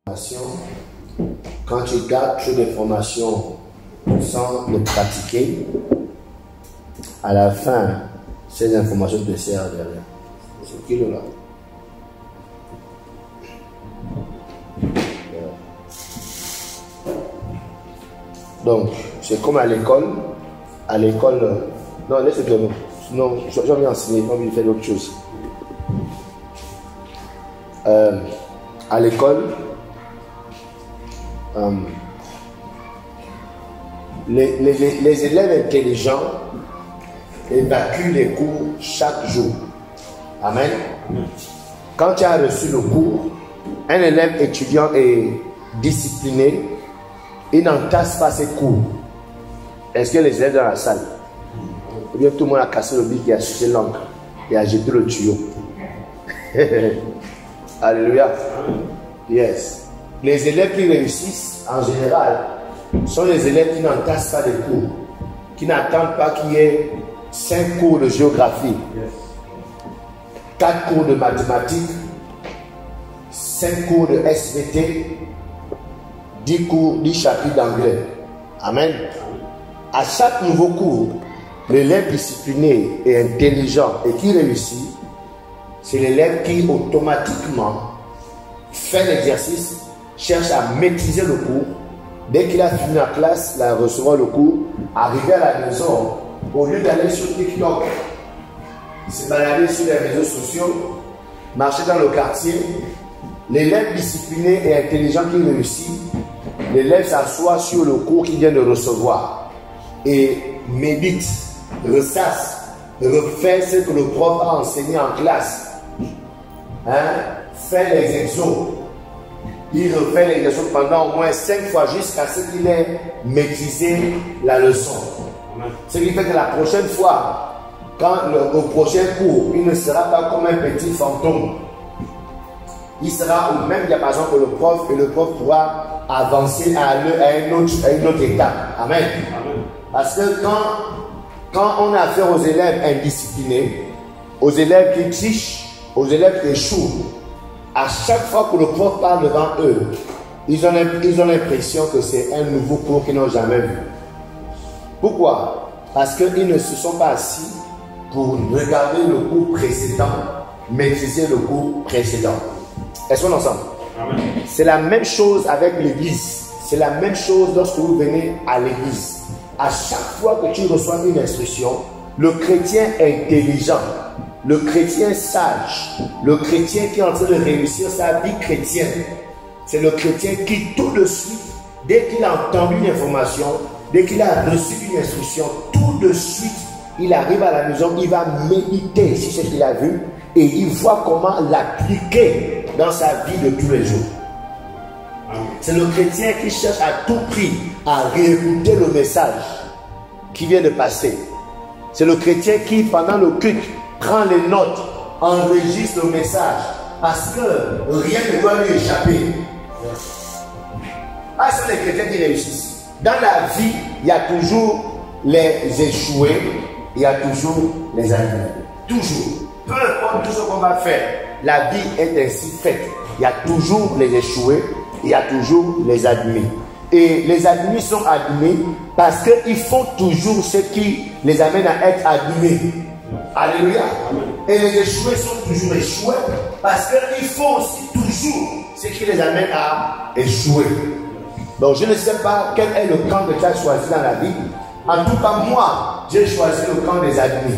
Quand tu gardes trop d'informations sans les pratiquer, à la fin, ces informations te servent de rien. C'est qui là? Donc, c'est comme à l'école. À l'école, non, laissez-le nous. Sinon, j'ai envie d'enseigner, j'ai envie de faire autre chose. À l'école, les élèves intelligents évacuent les cours chaque jour. Amen. Quand tu as reçu le cours, un élève étudiant et discipliné, il n'entasse pas ses cours. Est-ce que les élèves dans la salle? Ou bien tout le monde a cassé le bic et a sucé l'encre et a jeté le tuyau? Alléluia. Yes. Les élèves qui réussissent, en général, sont les élèves qui n'entassent pas des cours, qui n'attendent pas qu'il y ait 5 cours de géographie, 4 cours de mathématiques, 5 cours de SVT, 10 cours, 10 chapitres d'anglais. Amen. À chaque nouveau cours, l'élève discipliné et intelligent et qui réussit, c'est l'élève qui automatiquement fait l'exercice, cherche à maîtriser le cours. Dès qu'il a fini la classe, il va recevoir le cours, arriver à la maison, au lieu d'aller sur TikTok, se balader sur les réseaux sociaux, marcher dans le quartier, l'élève discipliné et intelligent qui réussit, l'élève s'assoit sur le cours qu'il vient de recevoir et médite, ressasse, refait ce que le prof a enseigné en classe. Fait les exos. Il refait les leçons pendant au moins 5 fois jusqu'à ce qu'il ait maîtrisé la leçon. Ce qui fait que la prochaine fois, quand au prochain cours, il ne sera pas comme un petit fantôme. Il sera au même diapason que le prof et le prof pourra avancer à une autre étape. Amen. Parce que quand on a affaire aux élèves indisciplinés, aux élèves qui trichent, aux élèves qui échouent, à chaque fois que le prof parle devant eux, ils ont l'impression que c'est un nouveau cours qu'ils n'ont jamais vu. Pourquoi? Parce qu'ils ne se sont pas assis pour regarder le cours précédent, maîtriser le cours précédent. Est-ce qu'on est ensemble? C'est la même chose avec l'église. C'est la même chose lorsque vous venez à l'église. À chaque fois que tu reçois une instruction, le chrétien intelligent, le chrétien sage, le chrétien qui est en train de réussir sa vie chrétienne, c'est le chrétien qui tout de suite, dès qu'il a entendu une information, dès qu'il a reçu une instruction, tout de suite, il arrive à la maison, il va méditer sur ce qu'il a vu et il voit comment l'appliquer dans sa vie de tous les jours. C'est le chrétien qui cherche à tout prix à réécouter le message qui vient de passer. C'est le chrétien qui, pendant le culte, prend les notes, enregistre le message, parce que rien ne doit lui échapper. Ah, ce sont les chrétiens qui réussissent. Dans la vie, il y a toujours les échoués, il y a toujours les admis. Toujours. Peu importe tout ce qu'on va faire, la vie est ainsi faite. Il y a toujours les échoués, il y a toujours les admis. Et les admis sont admis parce qu'ils font toujours ce qui les amène à être admis. Alléluia. Et les échoués sont toujours échoués parce qu'ils font aussi toujours ce qui les amène à échouer. Donc je ne sais pas quel est le camp que tu as choisi dans la vie. En tout cas, moi, j'ai choisi le camp des admis.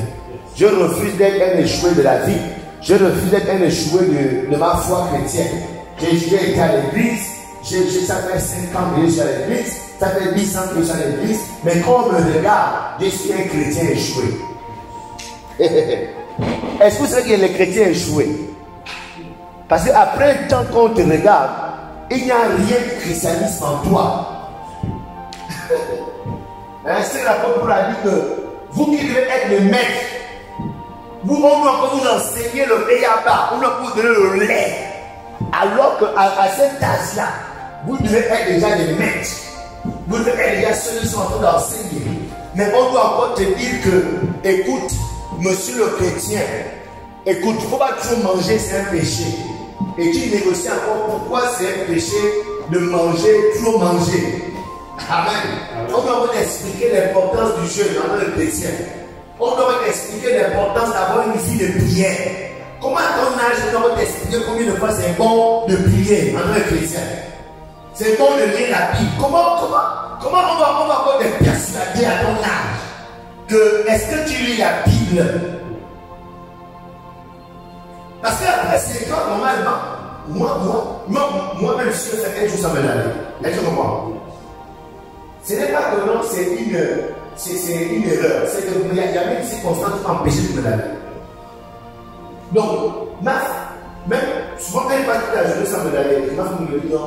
Je refuse d'être un échoué de la vie. Je refuse d'être un échoué de ma foi chrétienne. J'ai été à l'église. Ça fait 5 ans que je suis à l'église. Ça fait 10 ans que je suis à l'église. Mais quand on me regarde, je suis un chrétien échoué. Est-ce que vous savez qu'il y a les chrétiens échoués? Parce qu'après un temps qu'on te regarde, il n'y a rien de christianisme en toi. C'est l'apôtre Paul a dit que vous qui devez être les maîtres, on doit encore vous enseigner le béaba, on doit vous donner le lait. Alors qu'à cet âge-là, vous devez être déjà des maîtres. Vous devez être déjà ceux qui sont en train d'enseigner. Mais on doit encore te dire que, écoute, monsieur le chrétien, écoute, il ne faut pas toujours manger, c'est un péché. Et tu négocies encore pourquoi c'est un péché de manger, trop manger. Amen. On doit t'expliquer l'importance du jeûne en tant que chrétien. On doit t'expliquer l'importance d'avoir une vie de prière. Comment à ton âge, on doit t'expliquer combien de fois c'est bon de prier en tant que chrétien. C'est bon de lire la Bible. Comment on va encore te persuader à ton âge que est-ce que tu lis la Bible? Parce qu'après, c'est quand normalement, moi-même, si je fais quelque chose, ça me l'a dit. Est-ce que moi? Ce n'est pas que non, c'est une erreur. C'est qu'il y a même une circonstance qui m'empêche de me laver. Donc, même souvent quand il passe toute la journée sans me laver, ma femme me dit non,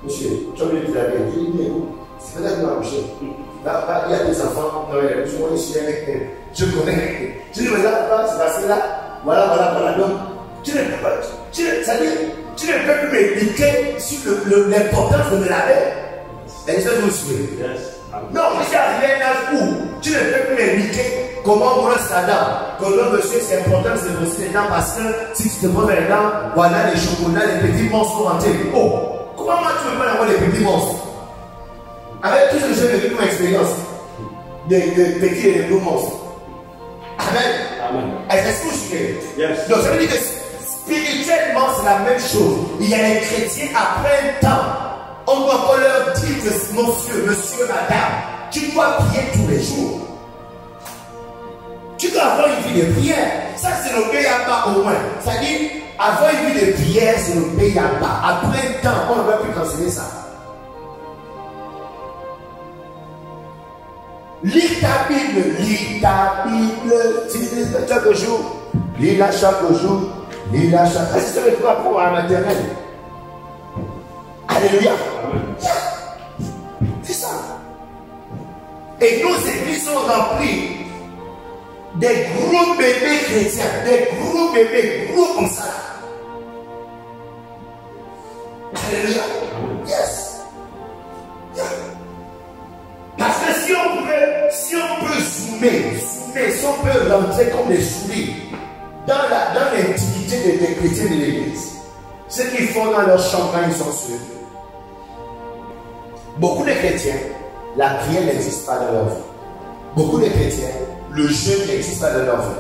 monsieur, tu as oublié de te laver. Je dis, mais c'est pas là que tu m'as couché. Là, il y a des enfants, non, il y a souvent des chiens, je connais. Tu ne me laves pas, c'est parce que là, voilà. Donc, tu ne peux plus m'expliquer sur l'importance de me laver. Est-ce que vous suivez? Non, je suis arrivé à un âge où tu ne peux plus m'expliquer comment on brosse sa dent. Que non, monsieur, c'est important de se brosser les dents parce que si tu te brosses les dents, voilà les chocolats, les petits monstres vont rentrer. Oh, comment moi tu veux pas avoir les petits monstres? Avec tout ce que j'ai vécu comme expérience, des petits et des gros monstres. Amen. Est-ce que vous suivez? Yes. Donc ça veut dire que spirituellement c'est la même chose. Il y a les chrétiens après un temps. On doit pas leur dire que monsieur, madame, tu dois prier tous les jours. Tu dois avoir une vie de prière. Ça, c'est le béaba au moins. C'est-à-dire, avoir une vie de prière, c'est le béaba. Après un temps, on ne va plus canceller ça. Lis ta Bible. Tu lis chaque jour. Lis-la chaque jour. Lis-la chaque jour. C'est ce que tu vas pour la maternelle. Alléluia. C'est ça. Et nos églises sont remplies des gros bébés chrétiens, des gros bébés, gros comme ça. Alléluia. Yes. Parce que si on peut zoomer, si on peut rentrer comme des souris dans l'intimité des chrétiens de l'église, ce qu'ils font dans leur chambre quand ils sont sûrs. Beaucoup de chrétiens, la prière n'existe pas dans leur vie. Beaucoup de chrétiens, le jeûne n'existe pas dans leur vie.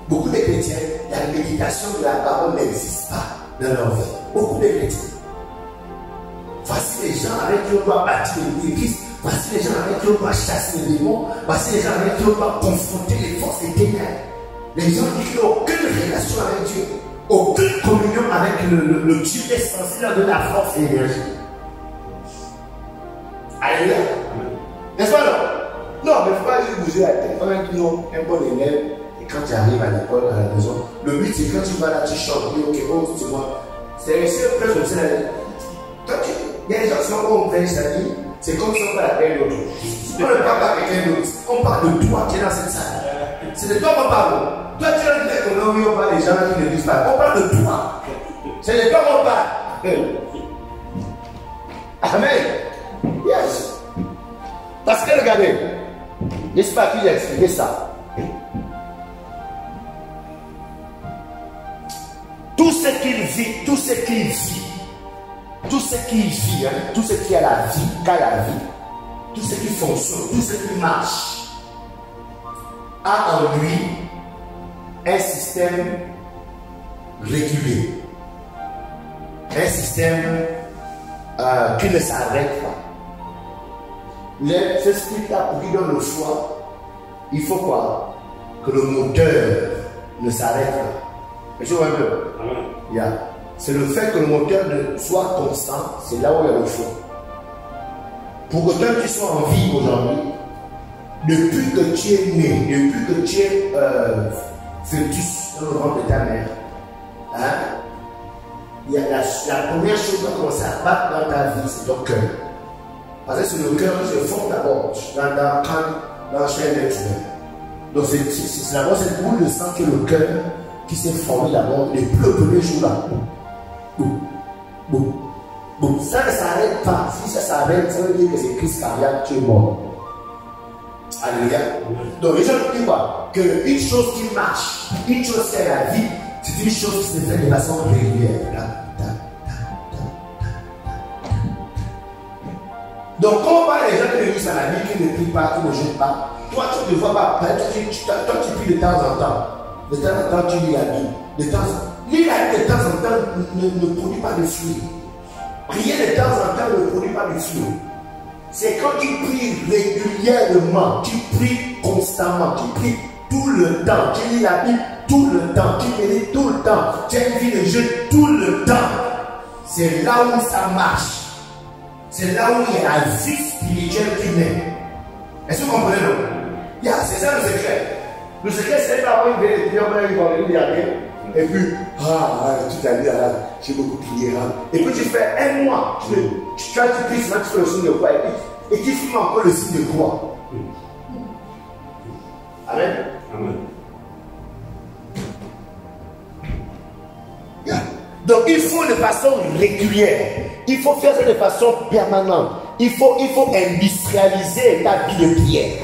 Beaucoup de chrétiens, la méditation de la parole n'existe pas dans leur vie. Beaucoup de chrétiens. Voici les gens avec qui on doit bâtir l'église. Voici les gens avec qui on doit chasser les démons. Voici les gens avec qui on doit confronter les forces des ténèbres. Les gens qui n'ont aucune relation avec Dieu. Aucune communion avec le Dieu essentiel de la force et l'énergie. Alléluia. N'est-ce pas non? Non, mais il ne faut pas juste bouger la tête. On a dit non, un bon élève. Et quand tu arrives à l'école, à la maison, le but c'est quand tu vas là, tu chantes. Ok, oh, tu vois. C'est réussi un peu comme ça. Il y a des gens qui sont comme veille, c'est-à-dire, c'est comme si on parle à quelqu'un d'autre. On ne parle pas à quelqu'un d'autre. On parle de toi qui es dans cette salle. C'est de toi qu'on parle. Toi, tu as dit que non, oui, on parle des gens qui ne disent pas. On parle de toi. C'est de toi qu'on parle. Amen. Yes. Parce que regardez, n'est-ce pas qui j'ai expliqué ça? Tout ce qu'il vit, hein, tout ce qui a la vie, tout ce qui fonctionne, tout ce qui marche, a en lui un système régulé, un système qui ne s'arrête pas. Ce spirit-là, pour qu'il donne le choix, il faut quoi? Que le moteur ne s'arrête pas. Et je vois un peu. Yeah. C'est le fait que le moteur soit constant, c'est là où il y a le choix. Pour autant que tu sois en vie aujourd'hui, depuis que tu es né, depuis que tu es fœtus dans le ventre de ta mère, hein, il y a la première chose qui va commencer à battre dans ta vie, c'est ton cœur. Parce que c'est le cœur qui se forme d'abord dans la chair d'être humain. Donc c'est d'abord cette boule de sang qui est le cœur qui s'est formé d'abord les premiers jours là. Boum. Ça ne s'arrête pas. Si ça s'arrête, ça veut dire que c'est crise cardiaque, tu es mort. Alléluia. Donc les gens disent quoi? Qu'une chose qui marche, une chose qui est la vie, C'est une chose qui se fait de façon régulière. Donc, quand on parle des gens qui réussissent à la vie, qui ne prient pas, qui ne jeûnent pas, toi, tu ne vois pas. Toi, tu pries de temps en temps. De temps en temps, tu lis la Bible. Lire la Bible de temps en temps ne produit pas de fruits. Prier de temps en temps ne produit pas de fruits. C'est quand tu pries régulièrement, tu pries constamment, tu pries tout le temps, tu lis la Bible tout le temps, tu médites tout le temps, tu as une vie de jeûne tout le temps. C'est là où ça marche. C'est là où il y a la vie spirituelle qui naît. Est-ce que vous comprenez, non? C'est ça le secret. Le secret, c'est d'avoir une vérité, on va une vendredi et puis, tout à l'heure, j'ai beaucoup prié. Et puis tu fais un mois, tu pries, tu fais le signe de croix, et tu fais encore le signe de croix. Amen. Amen. Donc il faut de façon régulière, il faut faire ça de façon permanente, il faut industrialiser ta vie de prière,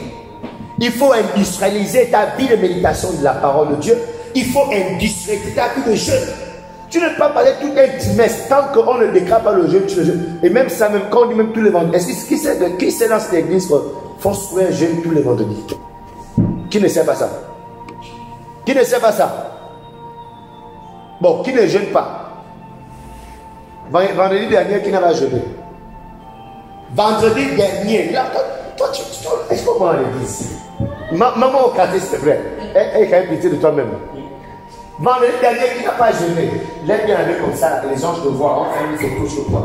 il faut industrialiser ta vie de méditation de la parole de Dieu, il faut industrialiser ta vie de jeûne. Tu ne peux pas parler tout un trimestre tant qu'on ne déclare pas le jeûne, tu le jeûnes. Et même ça, même quand on dit même tous les vendredis, est-ce que qui sait dans cette église qu'il faut se trouver un jeûne tous les vendredis? Qui ne sait pas ça? Qui ne sait pas ça? Bon, qui ne jeûne pas? Vendredi dernier, qui n'a pas jeûné? Vendredi dernier, là, toi, est-ce qu'on va à l'église? Maman au quartier, s'il te plaît. Elle a quand même pitié de toi-même. Vendredi dernier, qui n'a pas jeûné? Lève bien avec comme ça, les anges te voient, on fait une photo sur toi.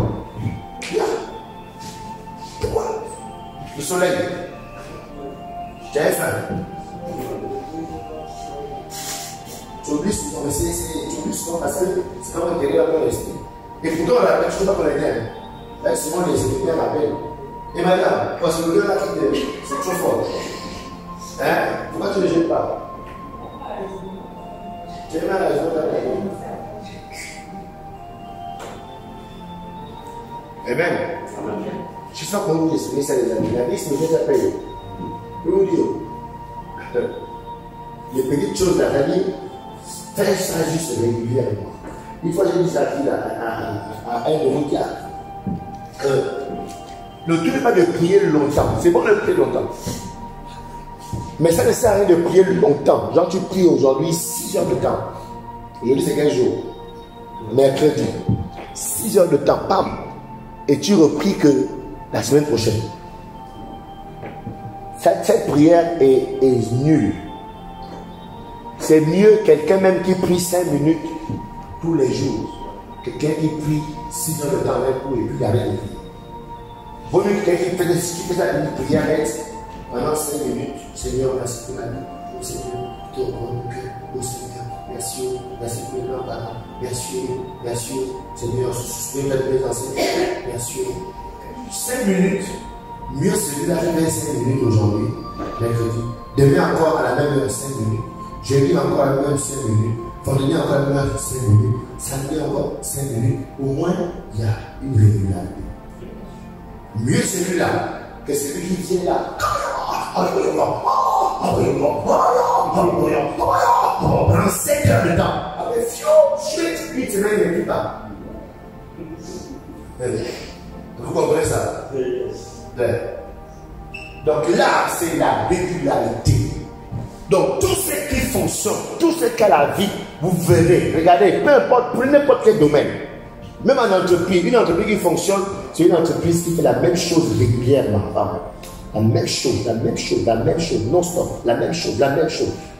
Pourquoi? Le soleil. Tu as faim. Tu oublies souvent, mais tu oublies souvent parce que c'est comme un intérieur de l'esprit. Et pourtant, on l'appelle, je ne sais pas qu'on l'aide. Souvent, les secrétaires l'appellent. Et madame, parce que le gars là, c'est trop fort. Hein? Pourquoi tu ne le jettes pas? Tu as mal à la raison d'aller. Amen. Je sens qu'on nous explique ça, les amis. La vie, c'est déjà payé. Je vous dis, les petites choses à la vie, fais ça juste régulièrement. Une fois, j'ai dit ça à un de vous qui a que le truc n'est pas de prier longtemps. C'est bon de prier longtemps. Mais ça ne sert à rien de prier longtemps. Genre, tu pries aujourd'hui 6 heures de temps. Aujourd'hui, c'est quel jour? Mercredi. 6 heures de temps, pam. Et tu repris que la semaine prochaine. Cette prière est nulle. C'est mieux quelqu'un même qui prie 5 minutes tous les jours. Quelqu'un qui prie 6 heures de temps avec vous et puis il n'y a rien de vie. Vaut mieux quelqu'un qui fait ça une prière pendant 5 minutes. Seigneur, merci pour la vie. Oh Seigneur, ton bon cœur. Oh Seigneur, merci pour le pardon. Merci, Seigneur, souviens-toi de mes enseignants. Merci. 5 minutes. Mieux celui-là qui fait 5 minutes aujourd'hui, mercredi. Demain encore à la même heure 5 minutes. Jeudi encore à la même 5 minutes. Vendredi encore à la même 5 minutes. Samedi encore 5 minutes. Au moins, il y a une régularité. Mieux celui-là que celui qui vient là. Pendant 7 heures de temps. Après, je ne sais pas. Vous comprenez ça? Donc là, c'est la régularité. Donc tout ce qui fonctionne, tout ce qu'à la vie, vous verrez. Regardez, peu importe, prenez n'importe quel domaine. Même en entreprise, une entreprise qui fonctionne, c'est une entreprise qui fait la même chose régulièrement. La même chose, non-stop. La même chose,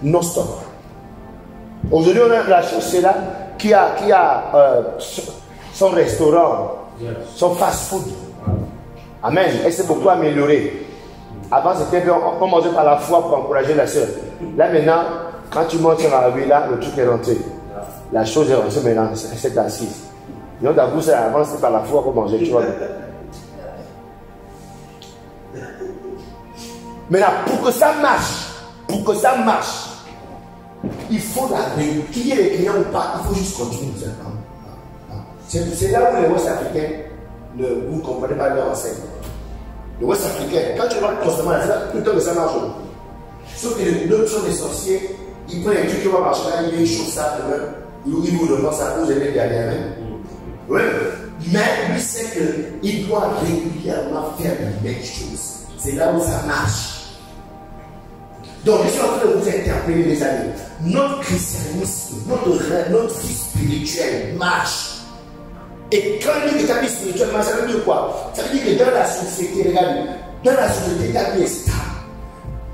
non-stop. Aujourd'hui, on a la société là qui a son restaurant, son fast-food. Amen. Elle s'est beaucoup améliorée. Avant, c'était bien, on mangeait par la foi pour encourager la soeur. Là, maintenant, quand tu montes sur la rue, là, le truc est rentré. La chose est rentrée maintenant, elle s'est assise. Donc, d'abord, avant, c'était par la foi pour manger, tu vois. Maintenant, pour que ça marche, il faut la règle. Qu'il y ait les clients ou pas, il faut juste continuer. C'est là où les Ouest africains, vous ne comprenez pas leur enseignement. Les Ouest africains, quand tu regardes constamment, c'est là tout le temps que ça marche. Sauf que les autres sont des sorciers, ils prennent un truc qui va marcher là, ils chauffent ça, Il vous demande sa cause, elle est derrière même. Oui. Mais lui sait qu'il doit régulièrement faire les mêmes choses. C'est là où ça marche. Donc, je suis en train de vous interpeller, les amis. Notre christianisme, notre vie spirituelle marche. Et quand il dit que ta vie spirituelle marche, ça veut dire quoi? Ça veut dire que dans la société, regardez, dans la société, ta vie est stable.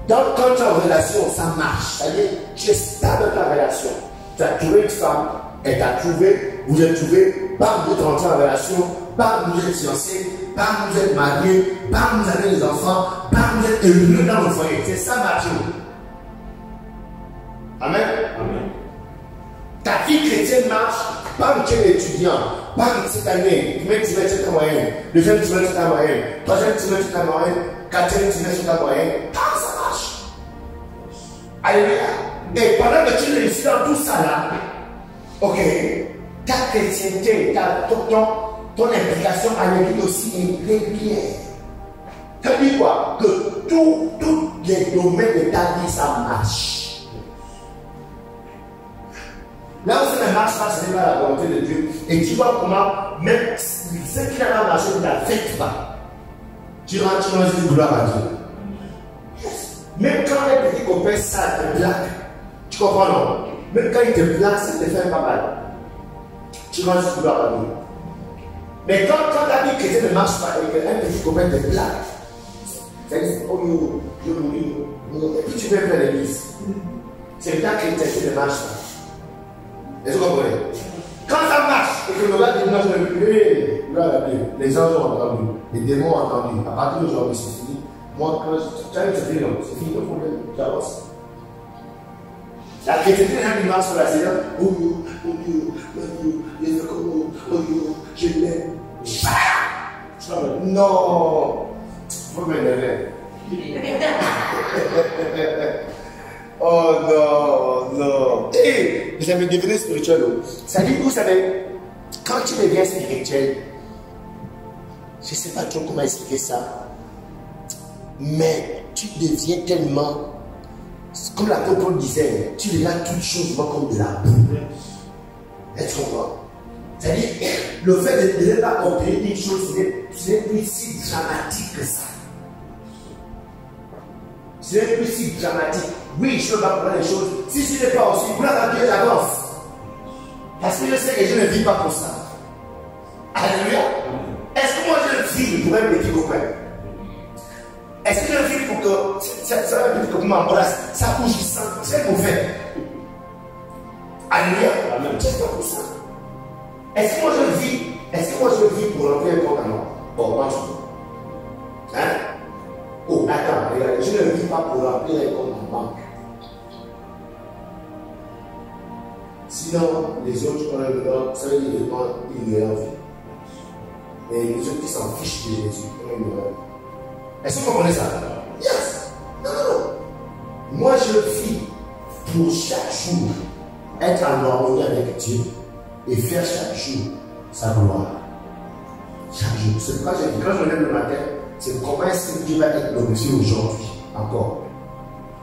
Quand tu es en relation, ça marche. C'est-à-dire, tu es stable dans ta relation. Tu as trouvé une femme, elle t'a trouvé, vous êtes trouvé, bam, vous êtes rentré en relation, bam, vous êtes fiancé, bam, vous êtes marié, bam, vous avez des enfants, bam, vous êtes heureux dans le foyer. C'est ça, Mathieu. Amen. Amen. Ta vie chrétienne marche, bam, tu es étudiant, bam, cette année, premier trimestre, tu as moyenne, deuxième trimestre, tu as moyenne, troisième trimestre, tu as moyenne, quatrième trimestre, tu as moyenne, bam, ça marche. Alléluia. Et pendant que tu réussis dans tout ça là, ok, ta chrétienté, ton implication avec lui aussi est régulière. Ça veut dire quoi? Que tous les domaines de ta vie, ça marche. Là où ça ne marche pas, ce n'est pas la volonté de Dieu. Et tu vois comment, même ce qui n'a pas marché ne t'affecte pas. Tu rentres, tu dis gloire à Dieu. Yes. Même quand les petits copains, ça te plaque. Tu comprends, non? Même quand ils te plaquent, ça te fait pas mal. Tu rentres, gloire à Dieu. Mais quand ta vie chrétienne ne marche pas et qu'un petit copain te plaque, ça dit, oh yo, et puis tu peux faire l'église. C'est ta chrétienté ne marche pas. Est-ce que vous comprenez? Quand ça marche et que le gars dit non, je ne veux plus, les anges ont entendu, les démons ont entendu, à partir d'aujourd'hui c'est fini. Moi, quand c'est fini, c'est fini le problème, j'avance. La chrétienté n'est pas sur la Seigneur. Oh yo, je l'aime. Non, vous m'énervez. Oh non. Et vous avez devenu spirituel. Ça dit, vous savez, quand tu deviens spirituel, je ne sais pas trop comment expliquer ça, mais tu deviens tellement, comme l'apôtre Paul disait, tu regardes toutes choses comme de la boue. Est-ce qu'on voit? C'est-à-dire, le fait de ne pas opérer une chose, ce n'est plus si dramatique que ça. Ce n'est plus si dramatique. Oui, je peux pas comprendre les choses. Si je n'ai pas aussi, gloire à Dieu, j'avance. Parce que je sais que je ne vis pas pour ça. Alléluia. Est-ce que moi je vis pour un petit copain? Est-ce que je vis pour que ça va petit copain m'embrasse? Ça bouge, c'est mauvais. Alléluia. C'est pas pour ça. Est-ce que moi je vis pour remplir un compte à moi? Bon, moi je. Hein? Oh, attends, regarde, je ne vis pas pour remplir un compte en banque. Sinon, les autres, ça veut dire qu'ils ignorent. Et les autres qui s'en fichent de Jésus, est-ce que vous comprenez ça? Yes! Non. Moi, je vis pour chaque jour être en harmonie avec Dieu et faire chaque jour sa gloire. Chaque jour. C'est pourquoi j'ai dit, quand je me lève le matin, c'est comment est-ce que Dieu va être glorifié aujourd'hui encore.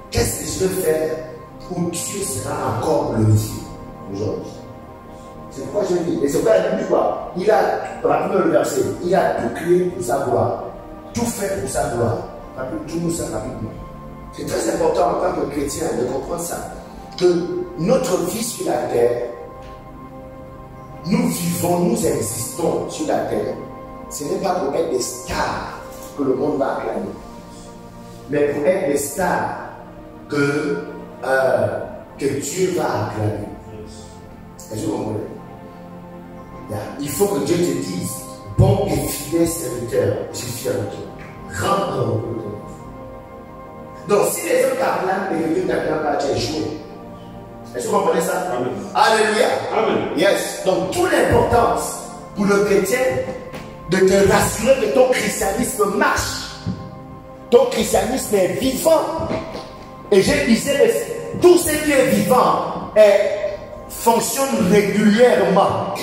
Qu'est-ce que je vais faire pour que Dieu sera encore glorifié aujourd'hui? C'est pourquoi je dis. Et c'est pourquoi il dit quoi? Il a, rappelez le verset, il a tout créé pour sa gloire. Tout fait pour sa gloire. Rappelez-nous ça rapidement. C'est très important en tant que chrétien de comprendre ça. Que notre vie sur la terre, nous vivons, nous existons sur la terre. Ce n'est pas pour être des stars que le monde va acclamer, mais pour être des stars que Dieu va acclamer. Est-ce que vous comprenez? Il faut que Dieu te dise, bon et fidèle serviteur, je suis fier de toi. Rentre dans le monde. Donc si les autres t'acclament et que Dieu t'acclame pas, tu es joué. Est-ce que vous comprenez ça? Amen. Alléluia. Amen. Yes. Donc toute l'importance pour le chrétien de te rassurer que ton christianisme marche. Ton christianisme est vivant. Et je disais, tout ce qui est vivant fonctionne régulièrement,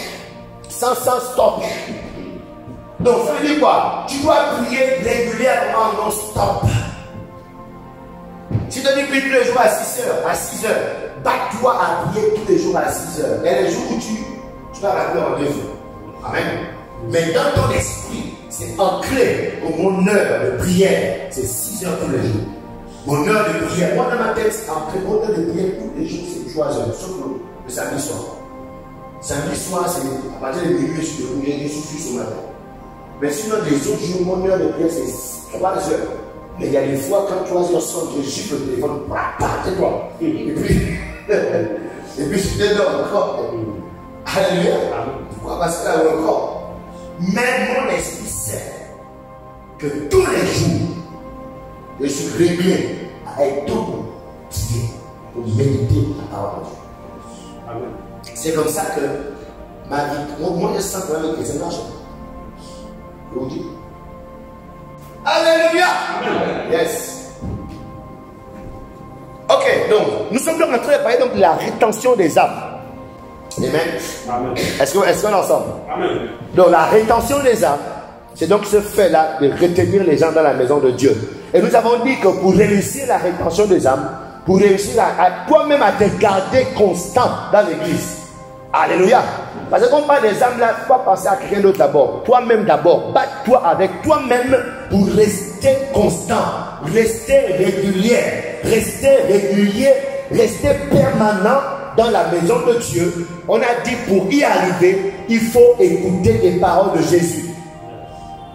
sans stop. Donc ça veut dire quoi? Tu dois prier régulièrement non stop. Si tu dis prie tous les jours à 6 heures, bats-toi à prier tous les jours à 6 heures. Il y a des jours où tu vas rappeler en 2 jours. Amen. Mais dans ton esprit, c'est ancré que mon heure de prière, c'est 6 heures tous les jours. Mon heure de prière, moi dans ma tête, c'est ancré. Mon heure de prière tous les jours, c'est 3 heures, sauf le samedi soir. Samedi soir, c'est à partir de minuit, je suis debout, je suis ce matin. Mais sinon, les autres jours, mon heure de prière, c'est 3 heures. Mais il y a des fois, quand 3 heures sonne, je gifle le téléphone, c'est toi. Et puis je te donne encore. Alléluia. Pourquoi? Parce que là encore, même mon esprit sait que tous les jours, je suis réglé à être debout, pour méditer la parole de Dieu. Amen. C'est comme ça que ma vie, moi je sens quand même que c'est marche. Je vous dis. Alléluia. Amen. Yes. Ok, donc nous sommes donc en train de parler donc de la rétention des âmes. Amen. Est-ce qu'on est ensemble? Amen. Donc la rétention des âmes, c'est donc ce fait-là de retenir les gens dans la maison de Dieu. Et nous avons dit que pour réussir la rétention des âmes, pour réussir à toi-même à te garder constant dans l'église. Alléluia. Parce que quand on parle des âmes là, il faut pas penser à quelqu'un d'autre d'abord. Toi-même d'abord. Bats-toi avec toi-même pour rester constant, rester régulier, rester permanent dans la maison de Dieu. On a dit pour y arriver, il faut écouter les paroles de Jésus.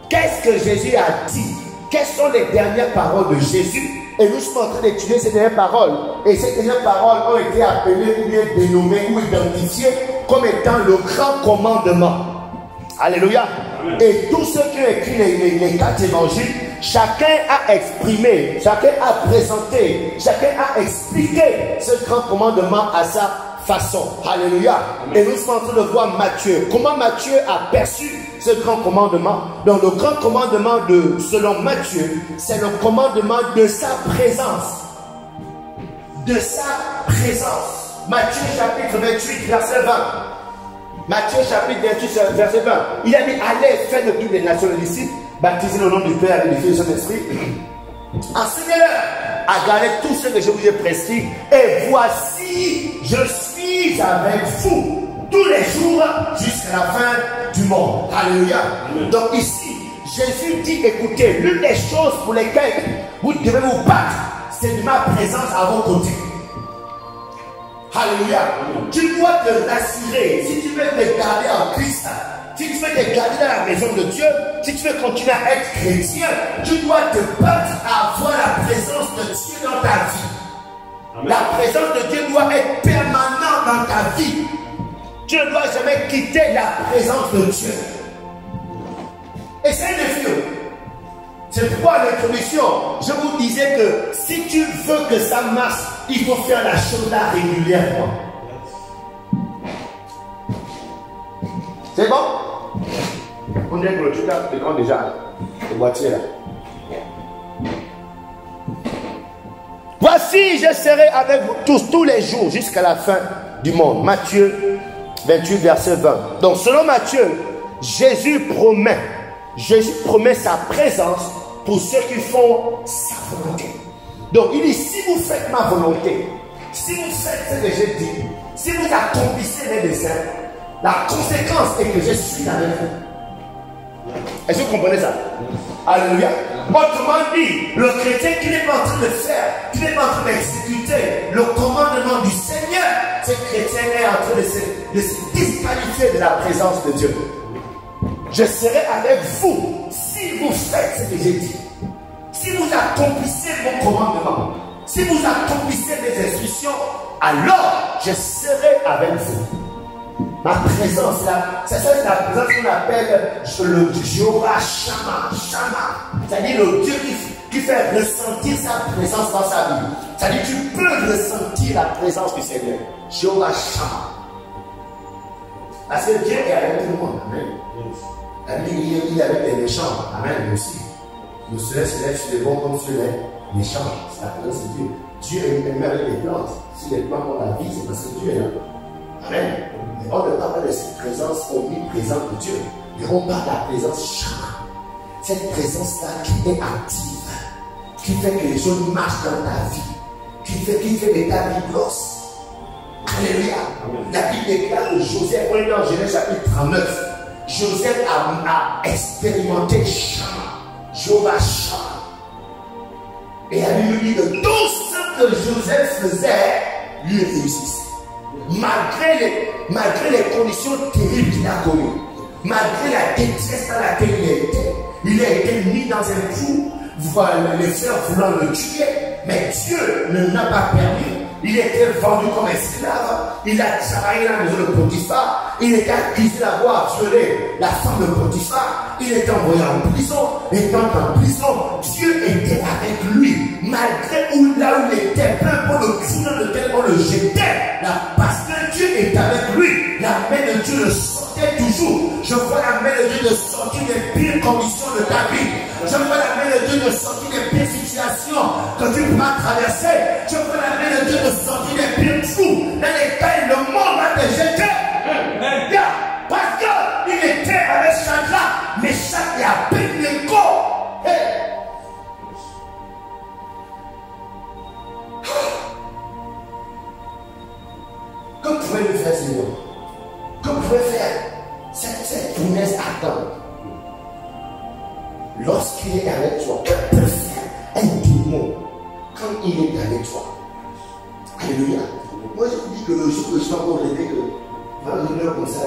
Qu'est-ce que Jésus a dit? Quelles sont les dernières paroles de Jésus? Et nous sommes en train d'étudier ces dernières paroles. Et ces dernières paroles ont été appelées ou bien dénommées ou identifiées comme étant le grand commandement. Alléluia. Amen. Et tous ceux qui ont écrit les 4 évangiles, chacun a exprimé, chacun a présenté, chacun a expliqué ce grand commandement à sa façon. Alléluia. Amen. Et nous sommes en train de voir Matthieu. Comment Matthieu a perçu ce grand commandement? Donc le grand commandement selon Matthieu, c'est le commandement de sa présence. De sa présence. Matthieu chapitre 28, verset 20. Matthieu chapitre 28, verset 20. Il a dit, allez, faites de toutes les nations les disciples, baptisez le nom du Père et du Fils et du Saint-Esprit. Enseignez-leur à garder tout ce que je vous ai prescrit. Et voici, je suis avec vous tous les jours jusqu'à la fin du monde. Alléluia. Donc ici, Jésus dit, écoutez, l'une des choses pour lesquelles vous devez vous battre, c'est de ma présence à vos côtés. Alléluia. Tu dois te rassurer. Si tu veux te garder en Christ, si tu veux te garder dans la maison de Dieu, si tu veux continuer à être chrétien, tu dois te battre à avoir la présence de Dieu dans ta vie. Amen. La présence de Dieu doit être permanente dans ta vie. Tu ne dois jamais quitter la présence de Dieu. Essaye de vivre. C'est pourquoi à l'introduction, je vous disais que si tu veux que ça marche, il faut faire la chose là régulièrement. C'est bon? On dirait que le truc là, c'est grand déjà. Le boîtier là. Voici, je serai avec vous tous les jours jusqu'à la fin du monde. Matthieu 28, verset 20. Donc, selon Matthieu, Jésus promet sa présence pour ceux qui font sa volonté. Donc, il dit, si vous faites ma volonté, si vous faites ce que j'ai dit, si vous accomplissez mes desseins, la conséquence est que je suis avec vous. Est-ce que vous comprenez ça? Alléluia. Autrement dit, le chrétien qui n'est pas en train de faire, qui n'est pas en train d'exécuter le commandement du Seigneur, ce chrétien est en train de se disqualifier de la présence de Dieu. Je serai avec vous si vous faites ce que j'ai dit. Si vous accomplissez mon commandement, si vous accomplissez mes instructions, alors je serai avec vous. Ma présence là, c'est ça la présence qu'on appelle le Jéhovah Shammah. C'est-à-dire le Dieu qui fait ressentir sa présence dans sa vie. C'est-à-dire tu peux ressentir la présence du Seigneur. Jéhovah Shammah. Parce que Dieu est avec tout le monde. Amen. Il est avec les méchants. Amen. Aussi. Le soleil se lève sur les bons comme sur les méchants. C'est la présence de Dieu. Dieu est avec les plantes. Si les plantes ont la vie, c'est parce que Dieu est là. Amen. Mais on ne parle pas de cette présence omniprésente de Dieu. Mais on parle de la présence Shammah. Cette présence-là qui est active, qui fait que les choses marchent dans ta vie, qui fait de ta vie grosse. Alléluia. La Bible déclare que Joseph, on est dans Genèse chapitre 39. Joseph a expérimenté Shama, Jéhovah Shama. Et la Bible dit que tout ce que Joseph faisait, lui réussissait. Malgré les conditions terribles qu'il a connues, malgré la détresse dans laquelle il a été mis dans un trou, les frères voulant le tuer, mais Dieu ne l'a pas permis. Il était vendu comme esclave, il a travaillé dans la maison de Potiphar, il était accusé d'avoir violé la femme de Potiphar, il était envoyé en prison, étant en prison, Dieu était avec lui, malgré là où il était, peu importe le trou dans lequel on le jetait, parce que Dieu est avec lui, la main de Dieu le sortait toujours. Je vois la main de Dieu de sortir des pires conditions de ta vie. Je vois la main de Dieu de sortir des pires situations que tu pourras traverser. Je vois la main de Dieu de sortir des pires trous dans lesquels le monde va te jeter. Parce qu'il était avec Shadrach, Meshach et Abednego. Que pouvez-vous faire, Seigneur? Que pouvez faire cette promesse attendre? Lorsqu'il est avec toi, que peut faire un démon quand il est avec toi? Alléluia. Moi je vous dis que le jour où je suis encore rêvé que dans une heure comme ça,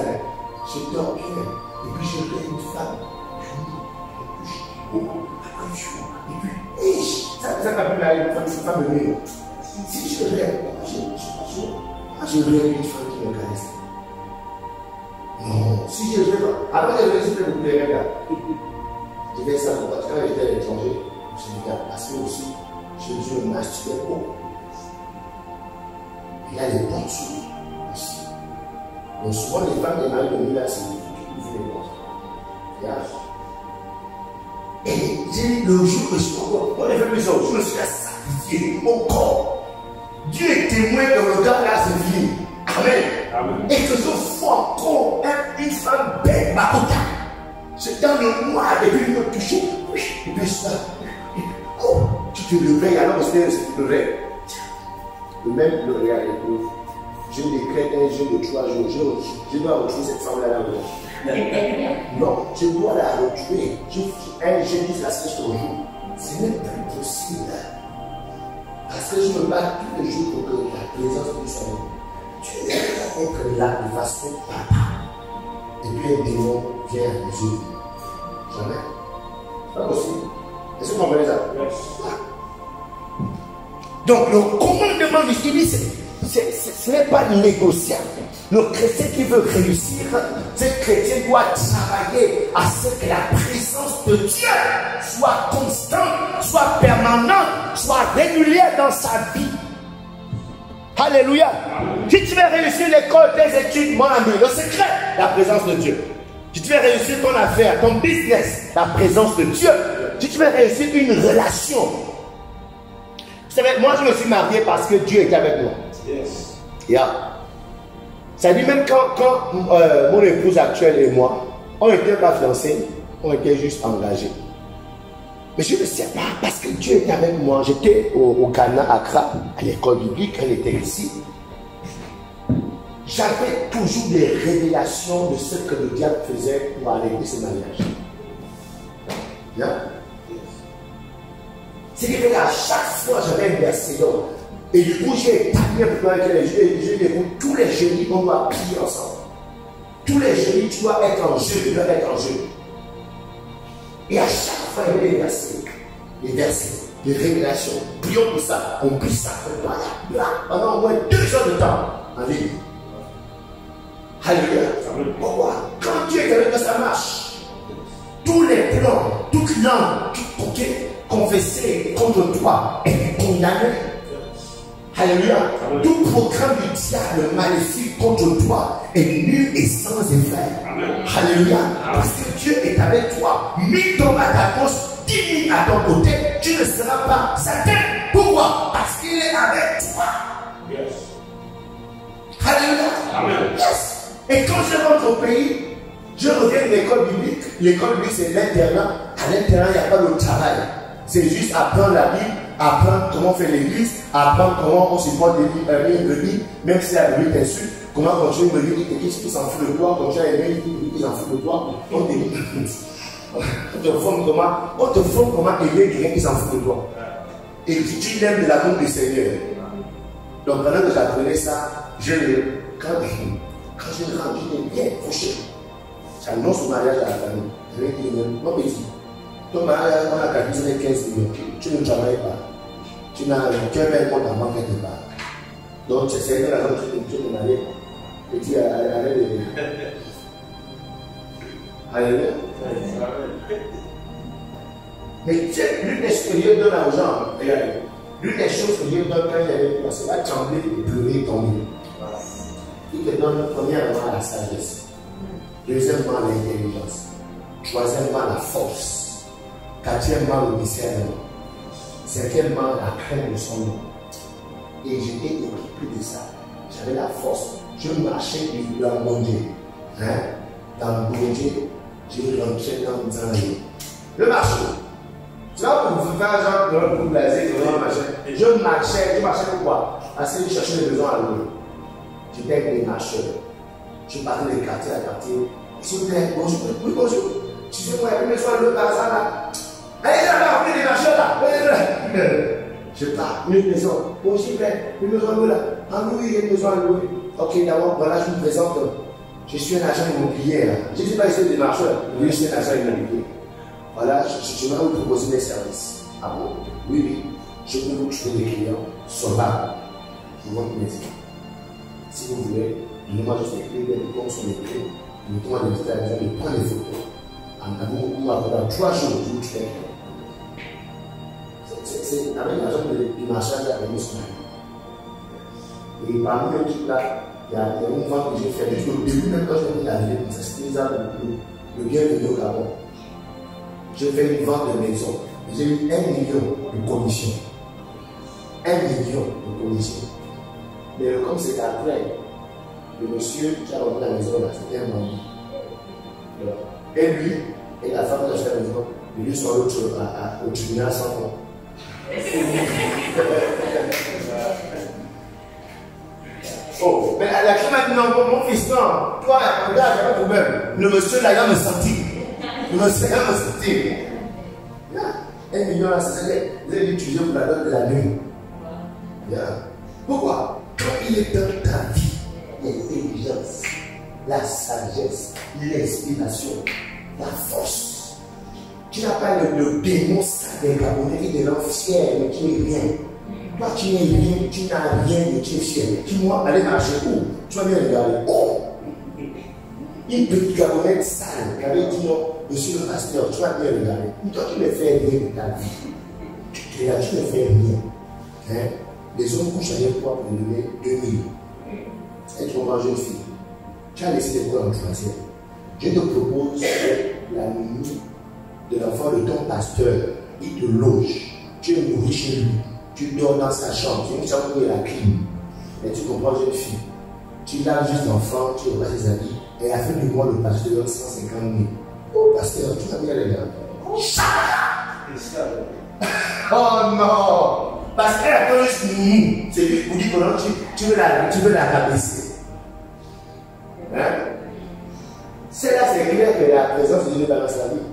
je dors bien, et puis je rêve une femme, et puis ça m'a plu là, une femme de nuit. Si je rêve, je rêve une femme qui me caresse. Non, si je rêve, avant de rêver, je vous plairai là. Je vais ça pour parce que quand j'étais à l'étranger, je me dis, parce que aussi, je me masturbais beaucoup. Il y a des bons souvenirs aussi. Donc souvent les femmes des maris de nuit là, c'est des bons. Et j'ai le jour que je suis encore, on est fait plus je me suis sacrifié mon corps. Dieu est témoin que le gars là c'est fini. Amen. Amen. Et que je vois encore une femme belle, Makota. C'est dans le noir, et puis il me toucher. Et puis ça. Oh, tu te réveilles alors c'était le rêve. Le même le réel. Je décrète un jeûne de 3 jours. Je dois retrouver cette femme-là là. Non, je dois la retrouver. Un jeûne jusqu'à ce que je te retrouve. Ce n'est plus possible. Parce que je me bats tous les jours pour que la présence puisse être. Tu es là de façon papa. Et puis un démon vient à Jésus. Jamais. C'est pas possible. Est-ce que vous comprenez ça? Donc le commandement du Seigneur, ce n'est pas négociable. Le chrétien qui veut réussir, ce chrétien doit travailler à ce que la présence de Dieu soit constante, soit permanente, soit régulière dans sa vie. Alléluia. Si tu veux réussir l'école, tes études, mon ami, le secret, la présence de Dieu. Si tu veux réussir ton affaire, ton business, la présence de Dieu. Si tu veux réussir une relation. Vous savez, moi je me suis marié parce que Dieu était avec moi. Yes. Yeah. Ça dit même quand mon épouse actuelle et moi, on n'était pas fiancés, on était juste engagés. Mais je ne sais pas, parce que Dieu était avec moi. J'étais au Ghana, à Accra, à l'école biblique, elle était ici. J'avais toujours des révélations de ce que le diable faisait pour arrêter ce mariage. Yeah? C'est-à-dire qu'à chaque fois, j'avais un verset. Et du coup, j'ai établi un peu avec les jeux. Je dis, tous les jeudis, on doit prier ensemble. Tous les jeudis, tu dois être en jeu, tu dois être en jeu. Et à chaque fois, il y avait des versets, des révélations. Prions pour ça. On prie ça. Pendant au moins 2 heures de temps en ligne. Alléluia. Pourquoi? Quand Dieu est avec nous, ça marche. Tous les plans, toute langue, tout côté confessé contre toi est condamné. Alléluia. Tout programme du diable maléfique contre toi est nul et sans effet. Alléluia. Parce que Dieu est avec toi. 1000 tombent à ta gauche, 10 000 à ton côté, tu ne seras pas certain. Pourquoi? Parce qu'il est avec toi. Yes. Alléluia. Amen. Yes. Et quand je rentre au pays, je reviens de l'école biblique. L'école biblique, c'est l'internat. À l'internat, il n'y a pas de travail. C'est juste apprendre la Bible, apprendre comment faire l'église, apprendre comment on supporte une brebis, même si la brebis t'insulte, comment continuer une brebis qui s'en fout de toi, quand tu as aimé une brebis qui s'en fout de toi, on te dit, on te forme comment aimer quelqu'un qui s'en fout de toi. Et tu l'aimes de l'amour du Seigneur. Donc pendant que j'apprenais ça, quand je rentre, j'étais bien fauché. J'annonce le mariage à la famille. Je vais dire, mon petit, ton mariage, on a calculé 15 millions. Tu ne travailles pas. Tu n'as même compte en banque quelque part. Donc c'est celle la raison que tu te maries. Et tu arrête de. Alléluia. Mais l'une des choses que Dieu donne aux gens, l'une des choses que Dieu donne quand il y avait toi, c'est pas trembler et pleurer et tomber. Il te donne premièrement la sagesse. Deuxièmement, l'intelligence. Troisièmement, la force. Quatrièmement, le discernement. Cinquièmement, la crainte de son nom. Et j'étais équipé de ça. J'avais la force. Je marchais dans mon Dieu. Dans mon Dieu, je rentrais dans le marché. Tu vois, pour vous faire genre de vous blaser, je marchais pourquoi? Parce que je cherchais les besoins à louer. J'étais avec des marcheurs. Je partais de quartier à quartier. S'il vous plaît, bonjour. Oui, bonjour. Tu sais quoi, il y a plus besoin de l'autre par hasard là. Allez, là, on fait des marcheurs là. Je pars, une maison. Bonjour, s'il vous plaît, il y a besoin de l'eau là. Ah oui, il y a besoin de l'eau. Ok, d'abord, voilà, je vous présente. Je suis un agent immobilier là. Je ne sais pas ici des marcheurs. Oui, je suis un agent immobilier. Voilà, je vais vous proposer des services. Ah bon? Oui. Je peux vous trouver des clients solvables pour votre maison. Si vous voulez, donnez-moi juste les clés, les boutons sur les clés, le temps de visiter à la maison, de prendre des photos. Pendant 3 jours, je vous fais. C'est avec l'argent du marchand qui a venu ce matin. Et parmi les trucs là, il y a une vente que j'ai fait. Au début, même quand je venais d'arriver, c'était le bienvenu au Gabon. J'ai fait une vente de maison. J'ai eu 1 million de commission. 1 million de commission. Mais comme c'est après, le monsieur qui a vendu la maison là, c'était un bandit. Et lui, et la femme qui a acheté la maison, ils lui sont au tribunal sans compte. Oh, mais la fille m'a dit non, mon fils, non, toi, regarde, il n'y a pas de problème. Le monsieur là, il va me sentir. Le monsieur là, il va me sentir. 1 million là, c'est l'utiliser pour la donne de la nuit. Pourquoi? Quand il est dans ta vie, l'intelligence, la sagesse, l'inspiration, la force. Tu n'as pas le démon des Gabonais qui te rend fier, mais tu n'es rien. Toi, tu n'es rien, tu n'as rien, mais tu es fier. Tu dois aller marcher où? Tu vas bien regarder. Oh! Une petite Gabonais sale qui avait dit non, monsieur le pasteur, tu vas bien regarder. Toi, tu ne fais rien de ta vie. Tu ne fais rien. Les hommes couchent avec toi pour donner 2000. Et tu vas manger une fille. Tu as laissé les quoi en choisir. Je te propose la nuit de l'enfant de ton pasteur. Il te loge. Tu es nourri chez lui. Tu dors dans sa chambre. Tu es une chambre où il y a la clim. Et tu comprends, jeune fille. Tu laves juste l'enfant, tu repas ses habits. Et à la fin du mois, le pasteur donne 150 000. Oh, pasteur, tu vas bien regarder. Oh non! Parce qu'elle a pas juste nous. C'est lui qui vous dit que tu veux la rabaisser. C'est là, c'est clair que la présence de Dieu dans sa vie.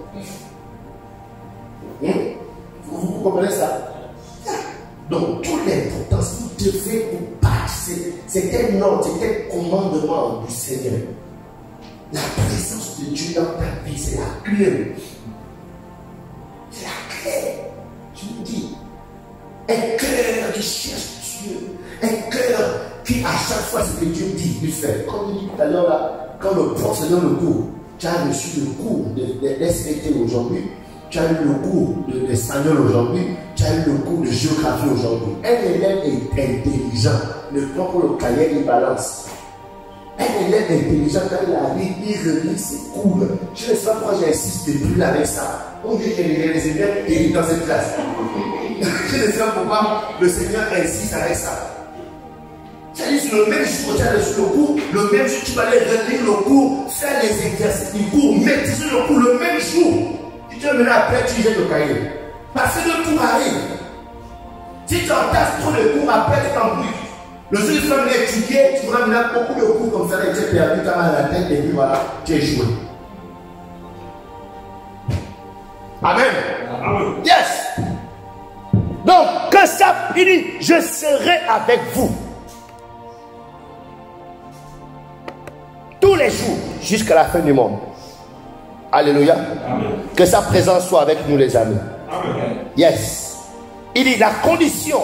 Vous comprenez ça? Donc, toute l'importance, vous devez vous battre. C'est un ordre, c'est un commandement du Seigneur. La présence de Dieu dans ta vie, c'est la clé. C'est la clé. Je vous dis, un cœur qui cherche Dieu, un cœur qui, à chaque fois, ce que Dieu dit, il fait. Comme il dit tout à l'heure, là, quand le prof se donne le cours, tu as reçu le cours de SVT aujourd'hui, tu as eu le cours d'espagnol aujourd'hui, tu as eu le cours de géographie aujourd'hui. Un élève est intelligent, ne prend pas le cahier, il balance. Un élève intelligent, quand il arrive, il relit ses cours. Je ne sais pas pourquoi j'insiste depuis avec ça. On dit que les élèves héritent dans cette classe. Je ne sais pas pourquoi le Seigneur insiste avec ça. C'est-à-dire sur le même jour, tu as reçu le cours, le même jour, tu vas aller relire le cours, faire les exercices du cours, maîtriser le cours le même jour. Tu te mets après, tu jettes le cahier. Parce que le cours arrive. Si tu entasses trop de cours, après tu t'embrouilles. Le seul qui va étudier, tu vas mettre beaucoup de cours comme ça, et tu as perdu, tu as mal à la tête, et puis voilà, tu es joué. Amen. Amen. Yes. Donc, que ça, il dit, je serai avec vous. Tous les jours, jusqu'à la fin du monde. Alléluia. Amen. Que sa présence soit avec nous, les amis. Amen. Yes. Il dit, la condition,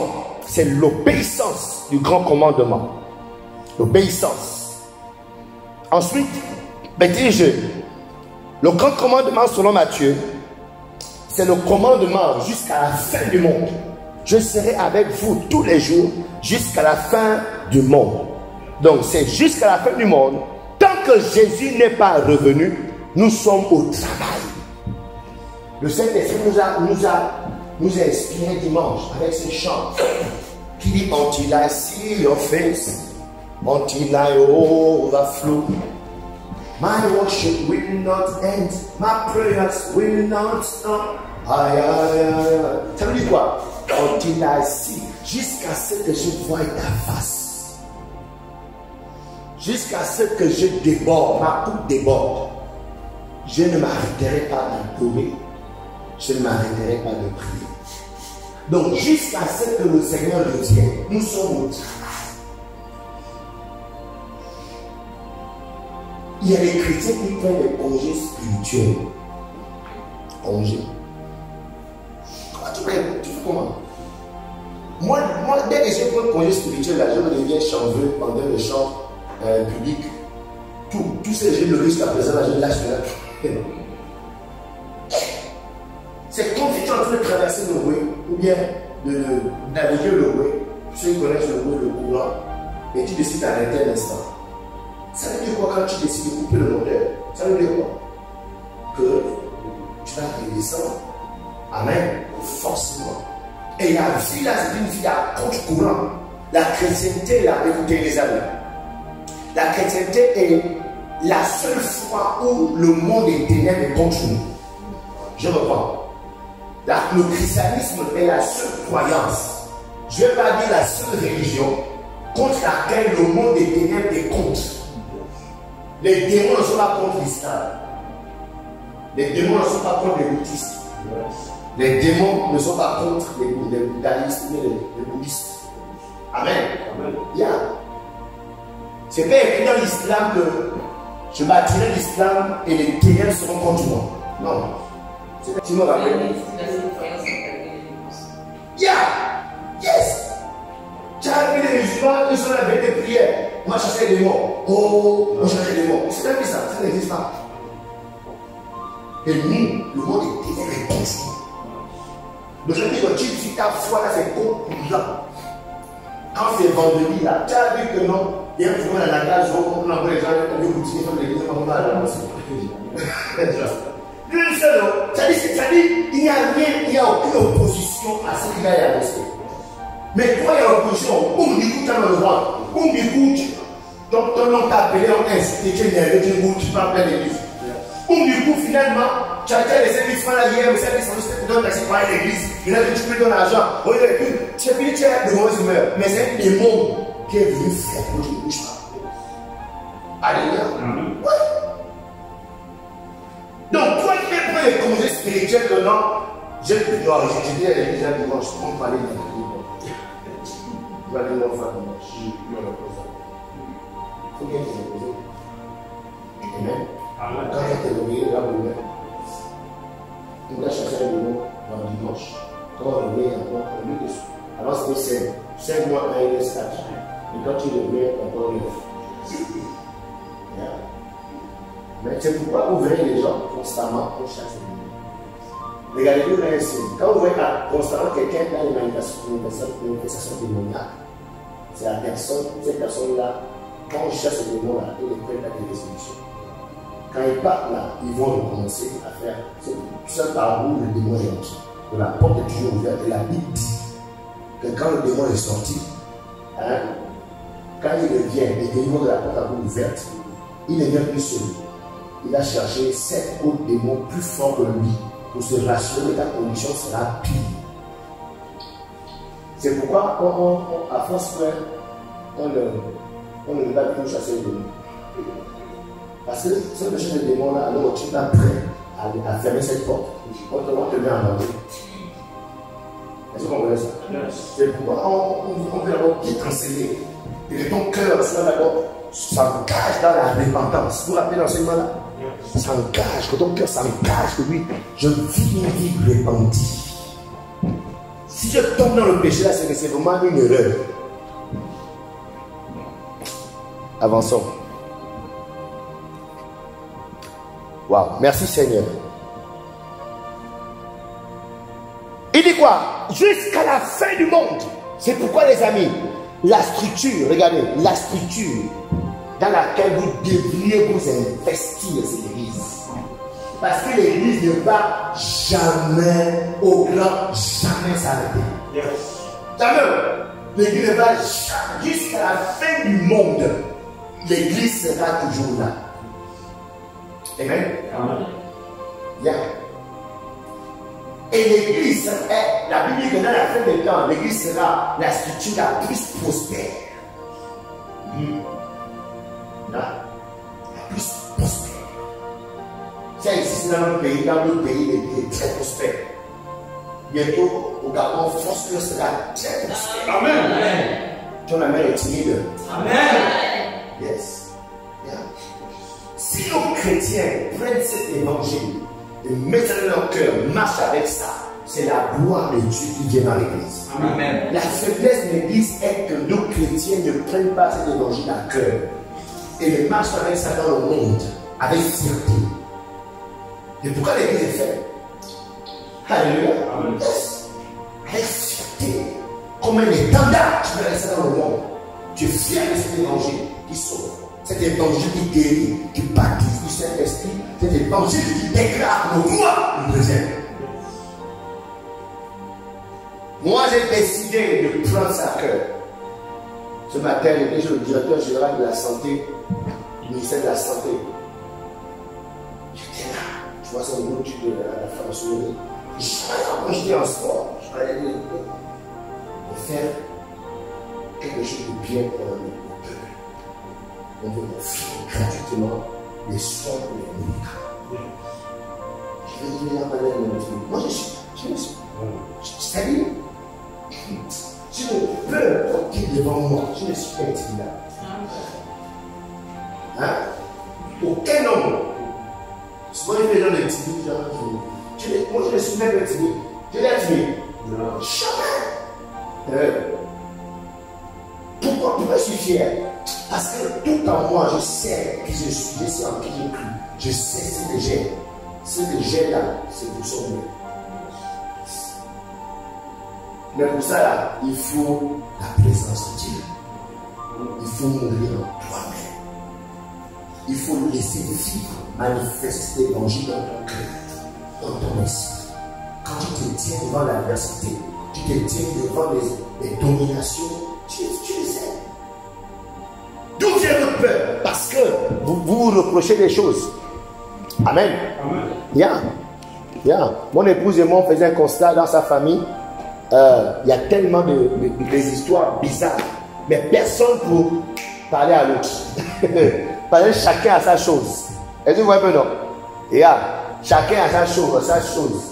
c'est l'obéissance du grand commandement. L'obéissance. Ensuite, le grand commandement selon Matthieu, c'est le commandement jusqu'à la fin du monde. Je serai avec vous tous les jours jusqu'à la fin du monde. Donc c'est jusqu'à la fin du monde. Tant que Jésus n'est pas revenu, nous sommes au travail. Le Saint-Esprit nous a inspiré dimanche avec ce chant qui dit Until I see your face, until I overflow, my worship will not end, my prayers will not stop. Ça veut dire quoi? Until I see, jusqu'à ce que je voie ta face, jusqu'à ce que je déborde, ma coupe déborde, je ne m'arrêterai pas d'adorer, je ne m'arrêterai pas de prier. Donc jusqu'à ce que le Seigneur revienne, nous sommes au travail. Il y a des chrétiens qui prennent des congés spirituels. Congés. Tu fais comment? Moi, dès que j'ai pris un congé spirituel, là, je me deviens chanvreux pendant le chant public. Tous ces jeunes de jusqu'à présent, là, je lâche là. C'est comme si tu es en train de traverser le Roué, ou bien de naviguer le Roué. Ceux qui connaissent le Roué, le courant, et tu décides d'arrêter un instant. Ça veut dire quoi quand tu décides de couper le moteur? Ça veut dire quoi? Que tu vas redescendre. Amen. Forcément. Et la vie là, c'est une vie à contre-courant. La chrétienté là, écoutez les amis. La chrétienté est la seule fois où le monde est ténèbres est contre nous. Je reprends. Le christianisme est la seule croyance, je ne vais pas dire la seule religion, contre laquelle le monde des ténèbres est contre. Les démons ne sont pas contre l'islam. Les démons ne sont pas contre les bouddhistes. Les démons ne sont pas contre les bouddhistes mais les bouddhistes. Amen. Amen. Yeah. C'est pas écrit dans l'islam que je bâtirai l'islam et les ténèbres seront contre moi. Non. Tu me rappelles? Yeah! Yes! Tu as vu les musulmans, ils sont là avec des prières. Moi, je cherchais des mots. Oh, on cherchait des mots. C'est même ça, ça n'existe pas. Et nous, le monde est ténèbres et constant. Donc, je dis que tu dis ta foi là, c'est concluant. Quand c'est vendredi là, tu as vu que non, il y a un problème dans la cage, on envoie les gens, on veut continuer à faire l'église, on va aller c'est-à-dire, il n'y a rien, il n'y a aucune opposition à ce qu'il a annoncé. Mais toi, il y a opposition, du coup, tu as le droit, du coup, ton nom t'a appelé, on t'a incité, tu es nerveux, tu parles plein l'église. Du coup, finalement, tu as laissé 1000 francs là hier, mais ça, tu donnes taxi pour aller à l'église. Il a dit, tu peux donner l'argent. Tu es venu, tu as de mauvaises humeurs, mais c'est un démon qui est venu faire pour que tu ne bouges pas. Alléluia. Ouais. Donc, toi qui es prêt les congés spirituels que non, j'ai dit à l'église un dimanche, on va aller dans l'église. Je vais aller dans le dimanche. Il faut bien te reposer. Amen. Quand tu es réveillé, là, on va chercher un démon dans le dimanche. Quand on réveille encore, on lui dessus. Alors, c'est 5 mois, 1 et 4. Et quand tu réveilles, encore 9. Mais c'est pourquoi vous verrez les gens constamment pour chasser. Regardez-vous dans les signes. Quand vous voyez constamment quelqu'un dans une manifestation démoniaque, c'est la personne, cette personne-là, quand on chasse le démon là, il est prêt à des résolutions. Quand ils partent là, ils vont recommencer à faire ce par où le démon est entré. La porte est toujours ouverte et la Bible dit que quand le démon est sorti, quand il revient et qu'il voit que la porte est ouverte, il ne vient plus seul. Il a cherché 7 autres démons plus forts que lui pour se rassurer que ta condition sera pire. C'est pourquoi à France, on ne va plus chasser les démons. Parce que si on cherche les démons là, alors tu n'es pas prêt à fermer cette porte. Autrement, tu te mets en danger. Est-ce que vous comprenez ça? C'est pourquoi on veut d'abord bien t'enseigner. Et que ton cœur soit d'abord s'engage dans la repentance. Vous vous rappelez l'enseignement là? S'engage, que ton cœur s'engage, que oui, je vis une vie repentie. Si je tombe dans le péché là, c'est que c'est vraiment une erreur. Avançons. Waouh, merci Seigneur. Il dit quoi? Jusqu'à la fin du monde. C'est pourquoi les amis, la structure, regardez, la structure dans laquelle vous devriez vous investir, c'est l'église. Parce que l'église ne va jamais, au grand, jamais s'arrêter. Yes. Jamais. L'église ne va jamais, jusqu'à la fin du monde, l'église sera toujours là. Amen. Amen. Yeah. Et l'église est, la Bible dit que dans la fin des temps, l'église sera la structure la plus prospère. La plus prospère. Ça existe dans notre pays, dans d'autres pays, l'église est très prospère. Bientôt, au Gabon, France sera très prospère. Amen. Ton amène est timide. Amen. Yes. Yeah. Si nos chrétiens prennent cet évangile, et mettre dans leur cœur, marche avec ça, c'est la gloire de Dieu qui vient dans l'église. Amen. La faiblesse de l'église est que nos chrétiens ne prennent pas cet évangile à cœur et ne marchent avec ça dans le monde avec fierté. Et pourquoi l'église est faible? Alléluia. Yes. Avec fierté. Comme un étendard, tu mets ça dans le monde. Tu es fier de cet évangile qui sauve. Cet évangile qui guérit, qui baptise du Saint-Esprit, cet évangile qui déclare le roi le deuxième. Moi, j'ai décidé de prendre ça à cœur. Ce matin, j'étais chez le directeur général de la santé, du ministère de la Santé. J'étais là, tu vois, c'est un gros truc de la franc-maçonnerie. Quand j'étais en sport, je parlais de faire quelque chose de bien pour le peuple. On veut offrir gratuitement les soins pour les médicaments. Je vais dire à madame, moi je suis. C'est-à-dire, je ne peux porter devant moi, je ne suis pas intimidable. Hein? Aucun homme. Souvent les gens le timide, moi je ne suis même pas timide. Je l'ai timide. Jamais. Pourquoi je suis fier? Parce que tout en moi, je sais qui je suis, je sais en qui j'ai cru, je sais ce que j'ai. Ce que j'ai là, c'est pour son mieux. Mais pour ça, là, il faut la présence de Dieu. Il faut mourir en toi-même. Il faut laisser vivre, manifester l'évangile dans ton cœur, dans ton esprit. Quand tu te tiens devant l'adversité, tu te tiens devant les dominations, tu les aides. D'où vient votre peur? Parce que vous reprochez des choses. Amen. Amen. Yeah. Mon épouse et moi, on faisait un constat dans sa famille. Il y a tellement des histoires bizarres. Mais personne pour parler à l'autre. Parce que chacun a sa chose. Est-ce que vous voyez un peu, non? Chacun a sa chose.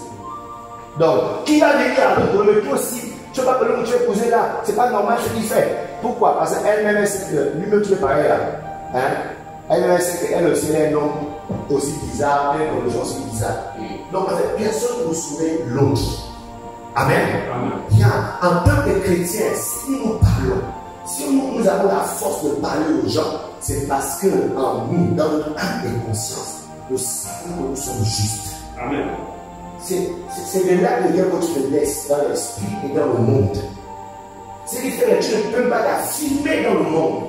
Donc, qui va venir à l'autre? Mais toi aussi, tu ne vas pas que tu es posé là. Ce n'est pas normal ce qu'il fait. Pourquoi? Parce qu'elle-même, elle sait que lui-même, tu es pareil là. Hein? Elle-même sait qu'elle aussi est un homme aussi bizarre, elle est une chose aussi bizarre. Donc, personne ne vous sauver l'autre. Amen. Bien, en tant que chrétien, si nous parlons, si nous avons la force de parler aux gens, c'est parce que en nous, dans notre âme et conscience, nous savons que nous sommes justes. Amen. C'est de là que vient votre faiblesse dans l'esprit et dans le monde. Ce qui fait que tu ne peux pas t'affirmer dans le monde.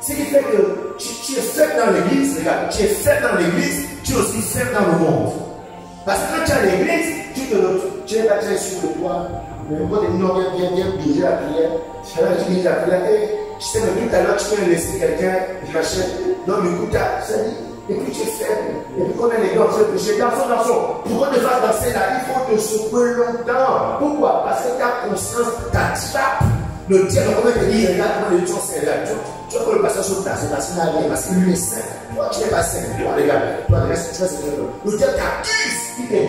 Ce qui fait que tu es faible dans l'église, regarde, tu es faible dans l'église, tu es aussi faible dans le monde. Parce que quand tu es à l'église, tu es pas très sûr de toi. Mais quand tu dis non, viens bouger la prière, tu dis la prière, et tu sais que tout à l'heure tu peux laisser quelqu'un, machin. Non, mais écoute, ça dit, et puis tu es faible, et puis qu'on a les gars, tu es péché. Garçon, pour qu'on te fasse danser là, il faut te secouer longtemps. Pourquoi? Parce que ta conscience t'attrape. Le diable, on va te dire, regarde comment les gens sont là. Tu vois que le pasteur se place, parce qu'il n'a rien, parce qu'il lui est saint. Toi, tu n'es pas saint. Toi, regarde, toi, tu vois, c'est le diable t'accuse,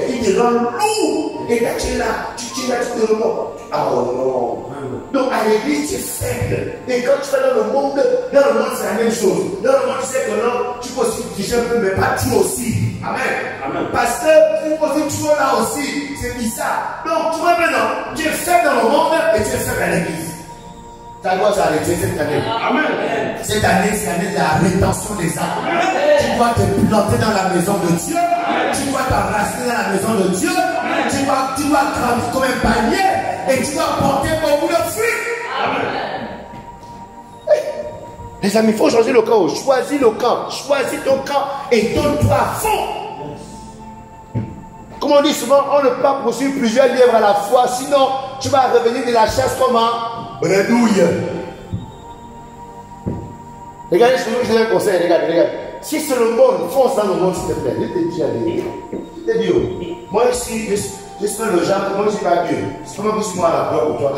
il te rend lourd. Et là, tu es là, tu te remontes. Oh non. Donc, à l'église, tu es faible. Et quand tu vas dans le monde, c'est la même chose. Dans le monde, tu sais que non, tu peux aussi tricher un peu, mais pas tout aussi. Amen. Parce que tu peux aussi toujours là aussi. C'est bizarre. Donc, tu vois maintenant, tu es faible dans le monde et tu es faible à l'église. Ça doit s'arrêter cette année. Amen. Cette année, c'est l'année de la rétention des âmes. Tu dois te planter dans la maison de Dieu. Tu dois t'enraciner dans la maison de Dieu. Tu dois grandir comme un panier et tu dois porter beaucoup de fruits. Amen. Les amis, il faut changer le camp. Choisis le camp. Choisis ton camp et donne-toi à fond. Comme on dit souvent, on ne peut pas poursuivre plusieurs lièvres à la fois, sinon tu vas revenir de la chasse comment? Bredouille. Regardez, je vous donne un conseil, regarde. Si c'est le monde, fonce dans le monde, s'il te plaît. Je te dis, allez. Je te dis, moi ici, je suis le genre, moi je suis pas Dieu. C'est comment que moi la gloire pour toi.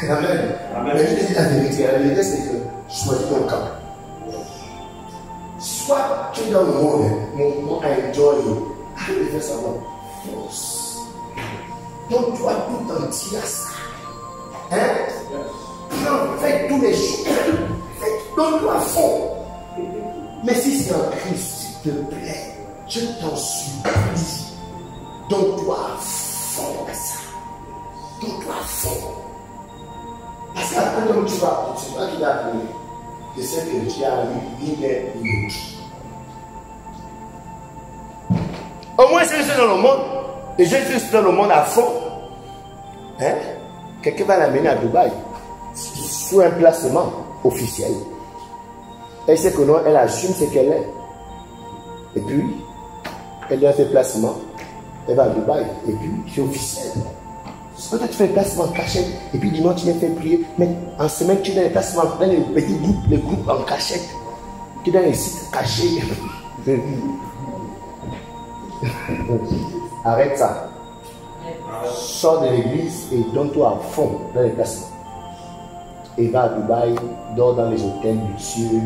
Amen. Mais je te dis la vérité c'est que choisis ton camp. Soit tu es dans le monde, mon enjoy, arrête de faire ça, force. Donc toi tout entier à ça. Fais tous les choses. Donne-toi à fond. Mais si c'est en Christ, s'il te plaît, je t'en supplie. Donne-toi à fond à ça. Donne-toi à fond. Parce qu'après, comme tu vas, c'est toi qui vas appeler. Je sais que tu as ni l'un ni l'autre. Au moins, si je suis dans le monde, et je suis dans le monde à fond, quelqu'un va l'amener à Dubaï sous un placement officiel. Elle sait que non, elle assume ce qu'elle est. Et puis, elle doit faire placement. Elle va à Dubaï. Et puis, c'est officiel. C'est quand tu fais le placement en cachette. Et puis, dimanche, tu viens faire prier. Mais en semaine, tu donnes les placements dans les petits groupes, les groupes en cachette. Tu donnes les sites cachés. Arrête ça. Sors de l'église et donne-toi à fond dans les placements. Et va à Dubaï, dors dans les hôtels luxueux.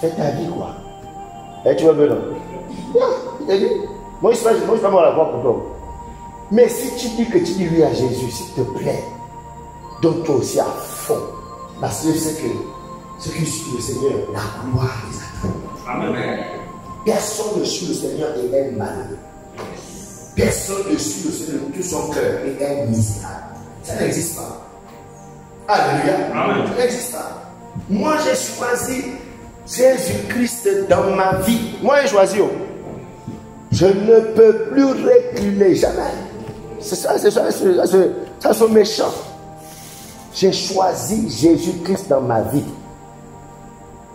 Fais ta vie quoi. Et tu vas venir. Moi, je ne suis pas mal à voir pour toi. Mais si tu dis que tu dis oui à Jésus, s'il te plaît, donne-toi aussi à fond. Parce que je sais que ce qui suit le Seigneur, la gloire les attend. Amen. Personne ne suit le Seigneur et est malheureux. Personne ne suit le Seigneur de tout son cœur et est misérable. Ça n'existe pas. Alléluia. Amen. Ça n'existe pas. Moi, j'ai choisi Jésus-Christ dans ma vie. Moi, j'ai choisi. Je ne peux plus reculer, jamais. C'est ça, ça sont méchants. J'ai choisi Jésus-Christ dans ma vie.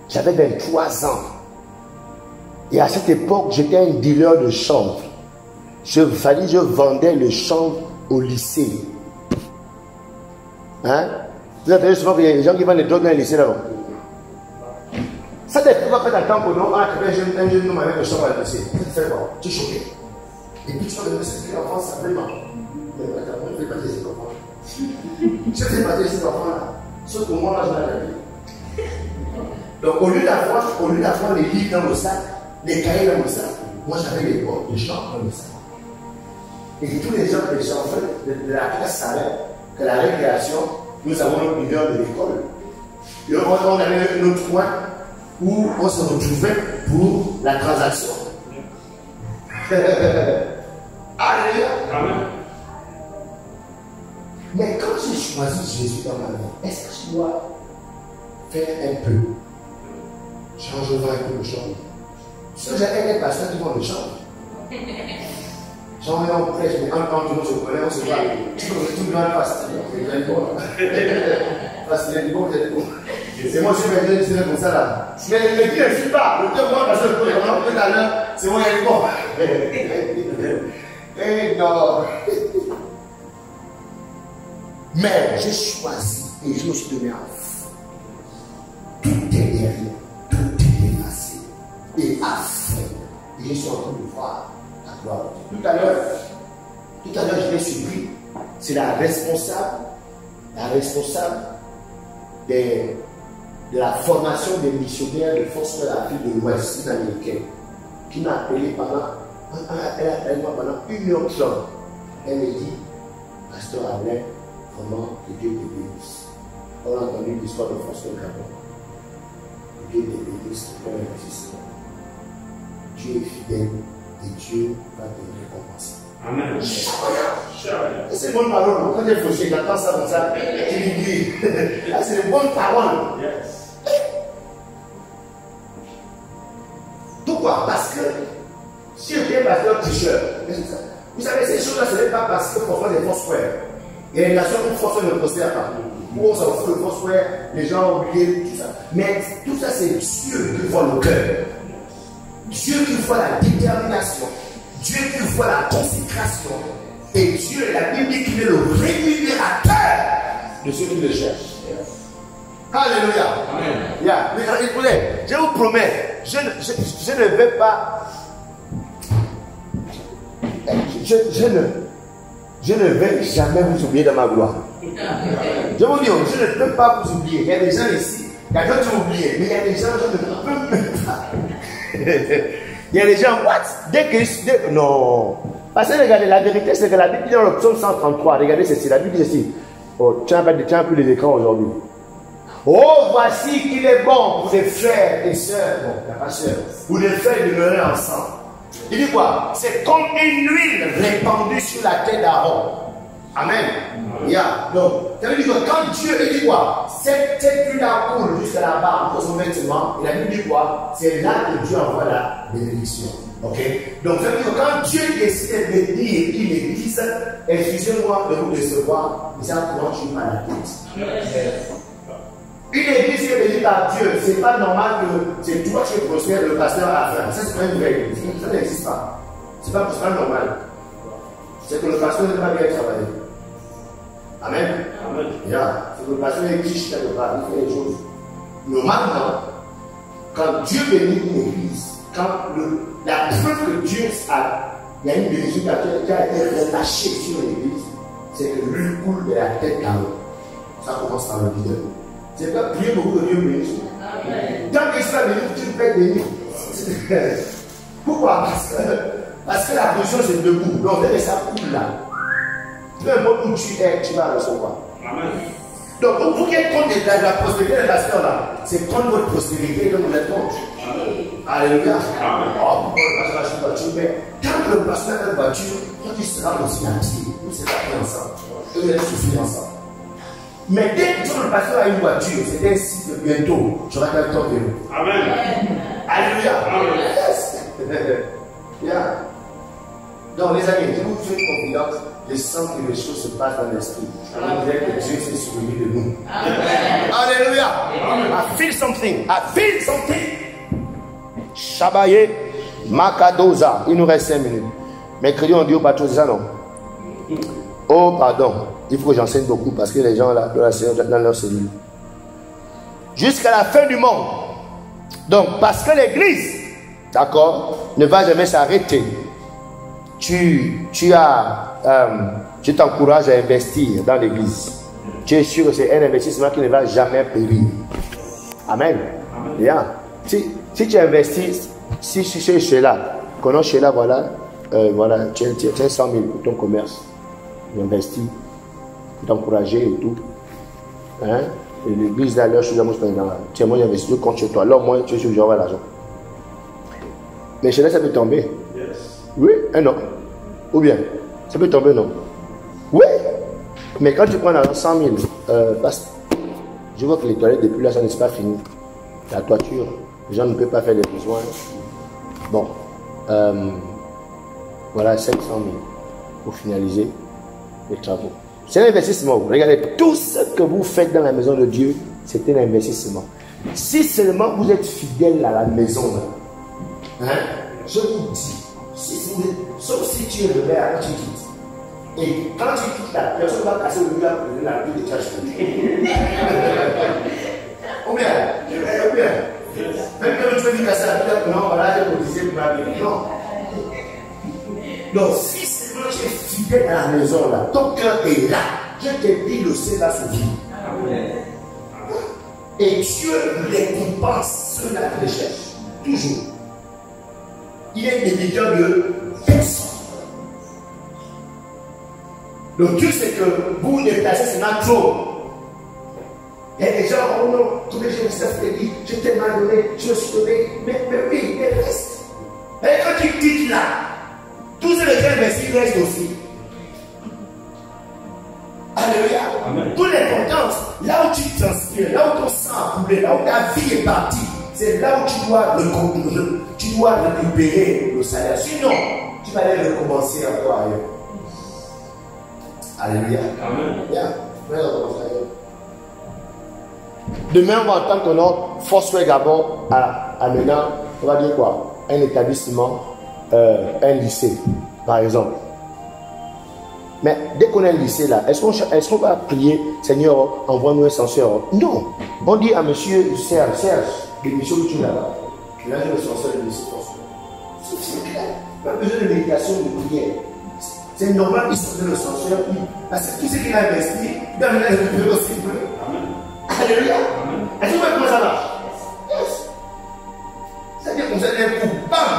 J'avais 23 ans. Et à cette époque, j'étais un dealer de chanvre. Je vendais le chanvre au lycée. Hein? Vous entendez souvent qu'il y a des gens qui vendent des drogues dans le lycée là-bas. Ça dépend pas faire attendre pour nous. Ah, tu es un jeune homme avec le chanvre à lycée. Tu fais quoi? Tu es choqué. Et puis tu vas devenir ce enfant simplement. Mais attends, je ne fais pas des enfants. Je ne fais pas des enfants là. Sauf que moi là, je l'ai. Donc au lieu d'avoir les livres dans le sac, les cahiers dans le sac, moi j'avais les portes de chambre dans le sac. Et tous les gens de chambre de la classe salaire, de la récréation, nous avons notre leader de l'école. Et on avait un autre coin où on se retrouvait pour la transaction. Alléluia. Amen. Mais quand j'ai choisi Jésus dans ma vie, est-ce que je dois faire un peu? Changer un peu de chambre. Parce que j'ai des pasteurs qui vont de chambre. J'en ai en prêche, mais quand tout le monde se connaît, on se voit. Tu peux tout le monde passer. Parce qu'il y a du bon, il y a du bon. C'est moi, je vais dire, c'est comme ça là. Mais qui ne suit pas? Le deux mois, parce que tout à l'heure, c'est moi, il y a du bon. Et non. Mais j'ai choisi et je me suis donné à fond. Tout est derrière, tout est effacé. Et afin. Et je suis en train de voir la gloire. Tout à l'heure, je l'ai surpris. C'est la responsable de la formation des missionnaires de Foursquare de l'Afrique de l'Ouest américaine, qui m'a appelé pendant 1h30. Elle me dit, Pasteur Alain, vraiment, que Dieu te bénisse. On a entendu l'histoire de Foursquare au Gabon. Que Dieu te bénisse pour ton investissement. Dieu est fidèle et Dieu va te récompenser. Amen. C'est une bonne parole. Quand tu es fauché, j'entends ça comme ça, tu lui dis. C'est une bonne parole. Pourquoi? Parce que si je viens pasteur tricheur, vous savez, ces choses-là, ce n'est pas parce que Foursquare des Foursquare. Il y a une nation où Foursquare ne prospère pas. Où on s'en fout de Foursquare, les gens ont oublié tout ça. Mais tout ça, c'est Dieu qui voit le cœur. Dieu qui voit la détermination. Dieu qui voit la consécration. Et Dieu, la Bible dit qu'il est le rémunérateur de ceux qui le cherchent. Alléluia. Amen. Écoutez, je vous promets, je ne vais pas. Je ne vais jamais vous oublier dans ma gloire. Je vous dis, je ne peux pas vous oublier. Il y a des gens ici, il y a d'autres qui ont oublié, mais il y a des gens, je ne peux même pas. Il y a des gens, what? Non. Parce que regardez, la vérité, c'est que la Bible dit dans le psaume 133, regardez ceci, la Bible dit ceci. Oh, tu n'as plus les écrans aujourd'hui. Oh, voici qu'il est bon pour les frères et sœurs, bon, il n'y a pas sœurs, pour les frères demeurer ensemble. Il dit quoi? C'est comme une huile répandue sur la tête d'Aaron. Amen. Donc, ça veut dire que quand Dieu, il dit quoi? Cette huile-là coule jusqu'à la barre pour son vêtement, et la Bible dit quoi? C'est là que Dieu envoie la bénédiction. Ok? Donc, ça veut dire que quand Dieu décide de dire qu'il l'église, excusez-moi de vous recevoir, mais ça ne rentre pas la tête. Une église qui est bénie par Dieu, ce n'est pas normal que c'est toi qui prospères, le pasteur à la fin. Ça, c'est pas une vraie église. Ça n'existe pas. Ce n'est pas normal. C'est que le pasteur n'est pas bien travaillé. Amen. C'est que le pasteur est riche quelque part, il fait les choses. Normalement, quand Dieu bénit une église, quand la preuve que Dieu a, il y a une bénédiction qui a été relâchée sur l'église, c'est que l'huile coule de la tête à l'eau. Ça commence par le leader. C'est pas prier beaucoup que Dieu bénisse. Tant que ça bénit, tu peux être béni. Pourquoi? Parce que la position c'est debout. Donc, dès que ça coule là, peu importe où tu es, tu vas recevoir. Amen. Donc, pour vous qui êtes contre la prospérité de la sœur là, c'est prendre votre prospérité que vous êtes contre. Alléluia. Oh, tant que le pasteur a une voiture, quand tu seras aussi entier, vous serez pris ensemble. Et vous allez souffrir ensemble. Mais dès que le pasteur a une voiture, c'est ainsi que bientôt, tu vas être ton vélo. Amen. Alléluia. Amen. Donc, les amis, je vous fais confiance. Je sens que les choses se passent dans l'esprit. On dirait que Dieu s'est souvenu de nous. Amen. Alléluia. I feel something. Shabaye Makadoza. Il nous reste 5 minutes. Mercredi, on dit au patron, c'est ça, non? Oh, pardon. Il faut que j'enseigne beaucoup parce que les gens là, dans leur cellule. Jusqu'à la fin du monde. Donc, parce que l'église, d'accord, ne va jamais s'arrêter. Tu t'encourages à investir dans l'église. Tu es sûr que c'est un investissement qui ne va jamais périr. Amen. Si tu investis, si chez là, connais chez là, voilà, tu as 100 000 pour ton commerce. Tu investis. T'encourager et tout. Hein? Et l'église là, je suis dans tiens, moi j'investis, je compte chez toi. Alors, moi, tu es sûr que j'aurai l'argent. Mais chez là, ça peut tomber. Yes. Oui, non. Ou bien, ça peut tomber, non. Oui. Mais quand tu prends l'argent 100 000, je vois que les toilettes, depuis là, ça n'est pas fini. La toiture, les gens ne peuvent pas faire les besoins. Bon. Voilà, 500 000 pour finaliser les travaux. C'est un investissement. Regardez, tout ce que vous faites dans la maison de Dieu, c'est un investissement. Si seulement vous êtes fidèle à la maison, hein, je vous dis, sauf si tu es le maire, quand tu quittes. Et quand tu quittes, la personne va casser le mur pour la vie de cash. Ou bien, Même quand tu veux dire casser la tête, non, voilà, j'ai cotisé pour ma vie. Non. Donc, si seulement tu es fidèle à la maison, là, ton cœur est là, Dieu te dit le ciel va s'ouvrir. Et Dieu récompense ceux-là qui le cherchent. Toujours. Il est débiteur de personne. Donc Dieu sait que vous vous déplacez, c'est ma trop. Il y a des gens, oh non, tous les jours, ça fait dit, je t'ai mal donné, je me suis donné, mais oui, mais reste. Et quand tu quittes là, tous ceux qui investis restent aussi. Alléluia. Toute l'importance, là où tu transpires, là où ton sang a coulé, là où ta vie est partie, c'est là où tu dois récupérer le salaire. Sinon, tu vas aller recommencer encore ailleurs. Alléluia. Amen. Demain, on va entendre que notre Foursquare Gabon a maintenant, on va dire quoi, un établissement, un lycée, par exemple. Mais dès qu'on a un lycée là, est-ce qu'on va prier, Seigneur, envoie-nous un censeur? Non. On dit à monsieur Serge, l'émission où tu es là-bas, il a le censeur du lycée Foursquare. C'est clair. Pas besoin de méditation, de prière. C'est normal qu'il sorte le censeur. Parce que tout ce qu'il a investi, il doit venir récupérer aussi. Alléluia. Est-ce que vous voyez comment ça marche? Yes. C'est-à-dire qu'on s'est un coup, bam.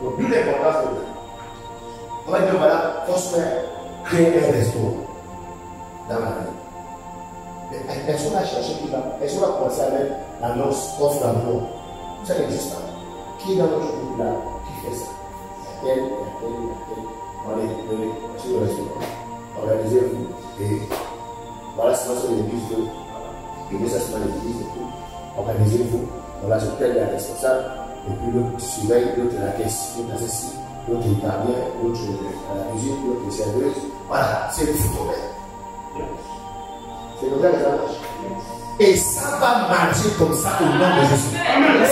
Donc, d'où l'importance de ça. On va dire, voilà, Foursquare créer un restaurant dans la vie. Est-ce qu'on a cherché qui va? Est-ce qu'on va commencer à mettre l'annonce offre d'emploi? Ça n'existe pas. Qui est dans notre groupe là qui fait ça? Il y a tel. Allez, venez sur le restaurant. Organisez-vous. Et voilà, c'est dans l'église de. Et ça, c'est dans l'église et tout. Organisez-vous. Voilà, c'est tel est responsable. Et puis l'autre surveille, l'autre est la caisse, l'autre est ceci, l'autre est gardien, l'autre est à la cuisine, l'autre est serveuse. Voilà, c'est le football. C'est comme ça que ça marche. Et ça va marcher comme ça au nom de Jésus.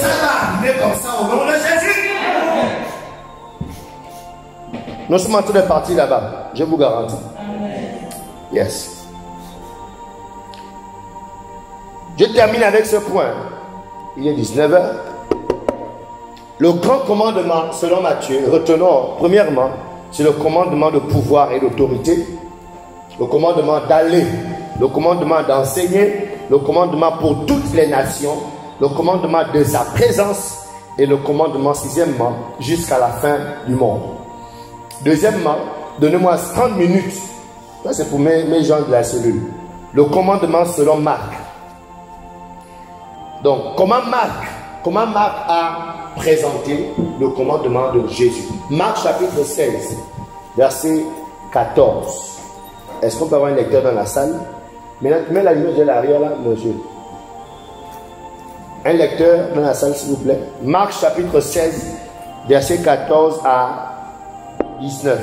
Ça va arriver comme ça au nom de Jésus. Nous sommes en train de partir là-bas, je vous garantis. Yes. Je termine avec ce point. Il est 19h. Le grand commandement, selon Matthieu, retenons, premièrement, c'est le commandement de pouvoir et d'autorité, le commandement d'aller, le commandement d'enseigner, le commandement pour toutes les nations, le commandement de sa présence et le commandement, sixièmement, jusqu'à la fin du monde. Deuxièmement, donnez-moi 30 minutes, ça c'est pour mes gens de la cellule, le commandement selon Marc. Donc, comment Marc a présenté le commandement de Jésus? Marc chapitre 16, verset 14. Est-ce qu'on peut avoir un lecteur dans la salle? Maintenant, tu mets la lumière de l'arrière là, monsieur. Un lecteur dans la salle, s'il vous plaît. Marc chapitre 16, verset 14 à 19.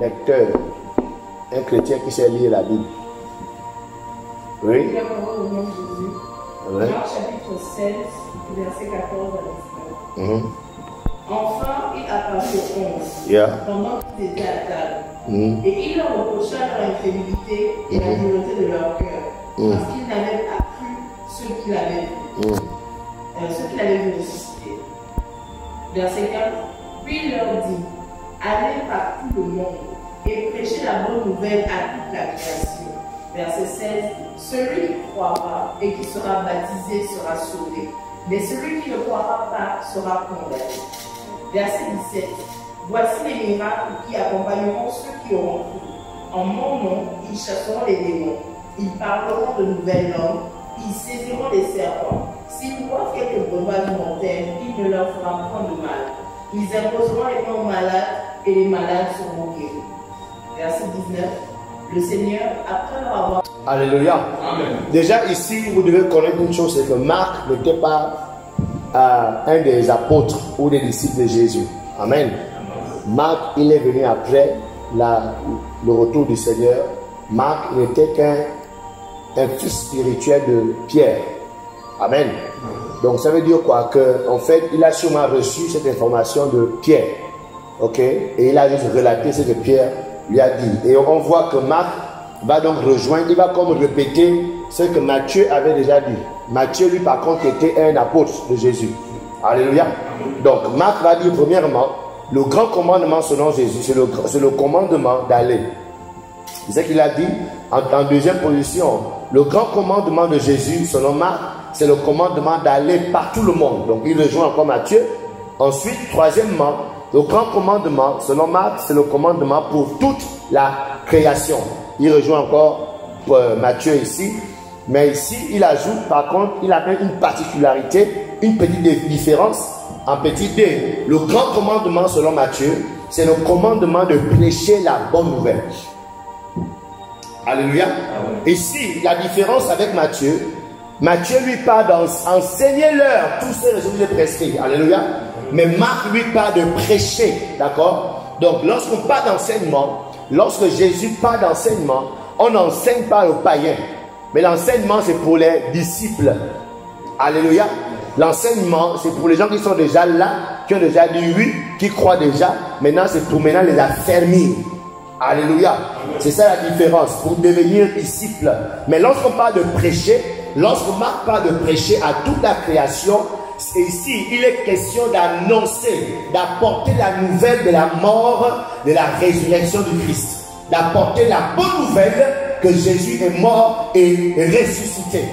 Lecteur. Un chrétien qui sait lire la Bible. Oui. Marc chapitre 16, verset 14 à 19. Enfin, il apparut aux 11 pendant qu'ils étaient à table. Et il leur reprocha leur infidélité et la dureté de leur cœur, parce qu'ils n'avaient pas cru ceux qu'il avait vus. Ceux qu'il avait vus ressusciter. Verset 4. Puis il leur dit, allez par tout le monde et prêchez la bonne nouvelle à toute la création. Verset 16. Celui qui croira et qui sera baptisé sera sauvé, mais celui qui ne croira pas sera condamné. Verset 17. Voici les miracles qui accompagneront ceux qui auront cru. En mon nom, ils chasseront les démons, ils parleront de nouvelles langues, ils saisiront les serpents. S'ils voient quelques breuvages mortels, il ne leur fera point de mal. Ils imposeront les mains aux malades et les malades seront guéris. Verset 19. Le Seigneur, après leur avoir... Alléluia. Amen. Déjà ici, vous devez connaître une chose, c'est que Marc n'était pas un des apôtres ou des disciples de Jésus. Amen. Marc, il est venu après le retour du Seigneur. Marc n'était qu'un fils spirituel de Pierre. Amen. Donc ça veut dire quoi? Que en fait, il a sûrement reçu cette information de Pierre. Ok? Et il a juste relaté ce que Pierre lui a dit. Et on voit que Marc va donc rejoindre, il va comme répéter ce que Matthieu avait déjà dit. Matthieu, lui, par contre, était un apôtre de Jésus. Alléluia. Donc, Marc va dire, premièrement, le grand commandement selon Jésus, c'est le commandement d'aller. C'est ce qu'il a dit en deuxième position. Le grand commandement de Jésus, selon Marc, c'est le commandement d'aller par tout le monde. Donc, il rejoint encore Matthieu. Ensuite, troisièmement, le grand commandement, selon Marc, c'est le commandement pour toute la création. Il rejoint encore Matthieu ici. Mais ici, il ajoute, par contre, il a une particularité, une petite différence en petit d. Le grand commandement, selon Matthieu, c'est le commandement de prêcher la bonne nouvelle. Alléluia. Ici, la différence avec Matthieu, Matthieu lui parle d'enseigner-leur tous ces résumés prescrits. Alléluia. Mais Marc lui parle de prêcher. D'accord? Donc, lorsqu'on parle d'enseignement, lorsque Jésus parle d'enseignement, on n'enseigne pas aux païens. Mais l'enseignement, c'est pour les disciples. Alléluia. L'enseignement, c'est pour les gens qui sont déjà là, qui ont déjà dit oui, qui croient déjà. Maintenant, c'est pour maintenant les affermir. Alléluia. C'est ça la différence, pour devenir disciple. Mais lorsqu'on parle de prêcher, lorsqu'on parle de prêcher à toute la création, ici, il est question d'annoncer, d'apporter la nouvelle de la mort, de la résurrection du Christ. D'apporter la bonne nouvelle que Jésus est mort et ressuscité.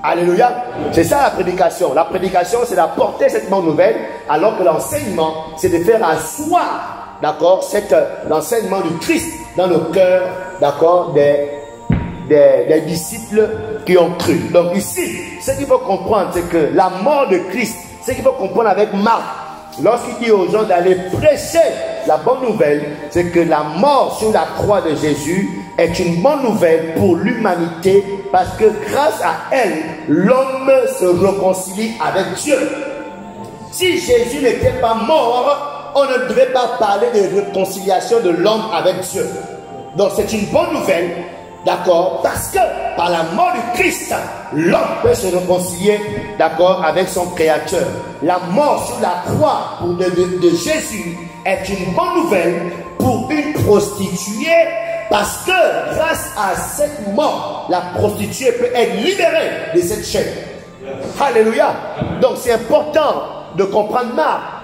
Alléluia. C'est ça la prédication. La prédication, c'est d'apporter cette bonne nouvelle, alors que l'enseignement, c'est de faire asseoir, d'accord, l'enseignement du Christ dans le cœur, d'accord, des disciples qui ont cru. Donc ici, ce qu'il faut comprendre, c'est que la mort de Christ, ce qu'il faut comprendre avec Marc, lorsqu'il dit aux gens d'aller prêcher la bonne nouvelle, c'est que la mort sur la croix de Jésus est une bonne nouvelle pour l'humanité, parce que grâce à elle, l'homme se réconcilie avec Dieu. Si Jésus n'était pas mort, on ne devrait pas parler de réconciliation de l'homme avec Dieu. Donc c'est une bonne nouvelle, d'accord, parce que par la mort du Christ, l'homme peut se réconcilier, d'accord, avec son Créateur. La mort sur la croix de Jésus est une bonne nouvelle pour une prostituée, parce que grâce à cette mort, la prostituée peut être libérée de cette chaîne. Alléluia. Donc c'est important de comprendre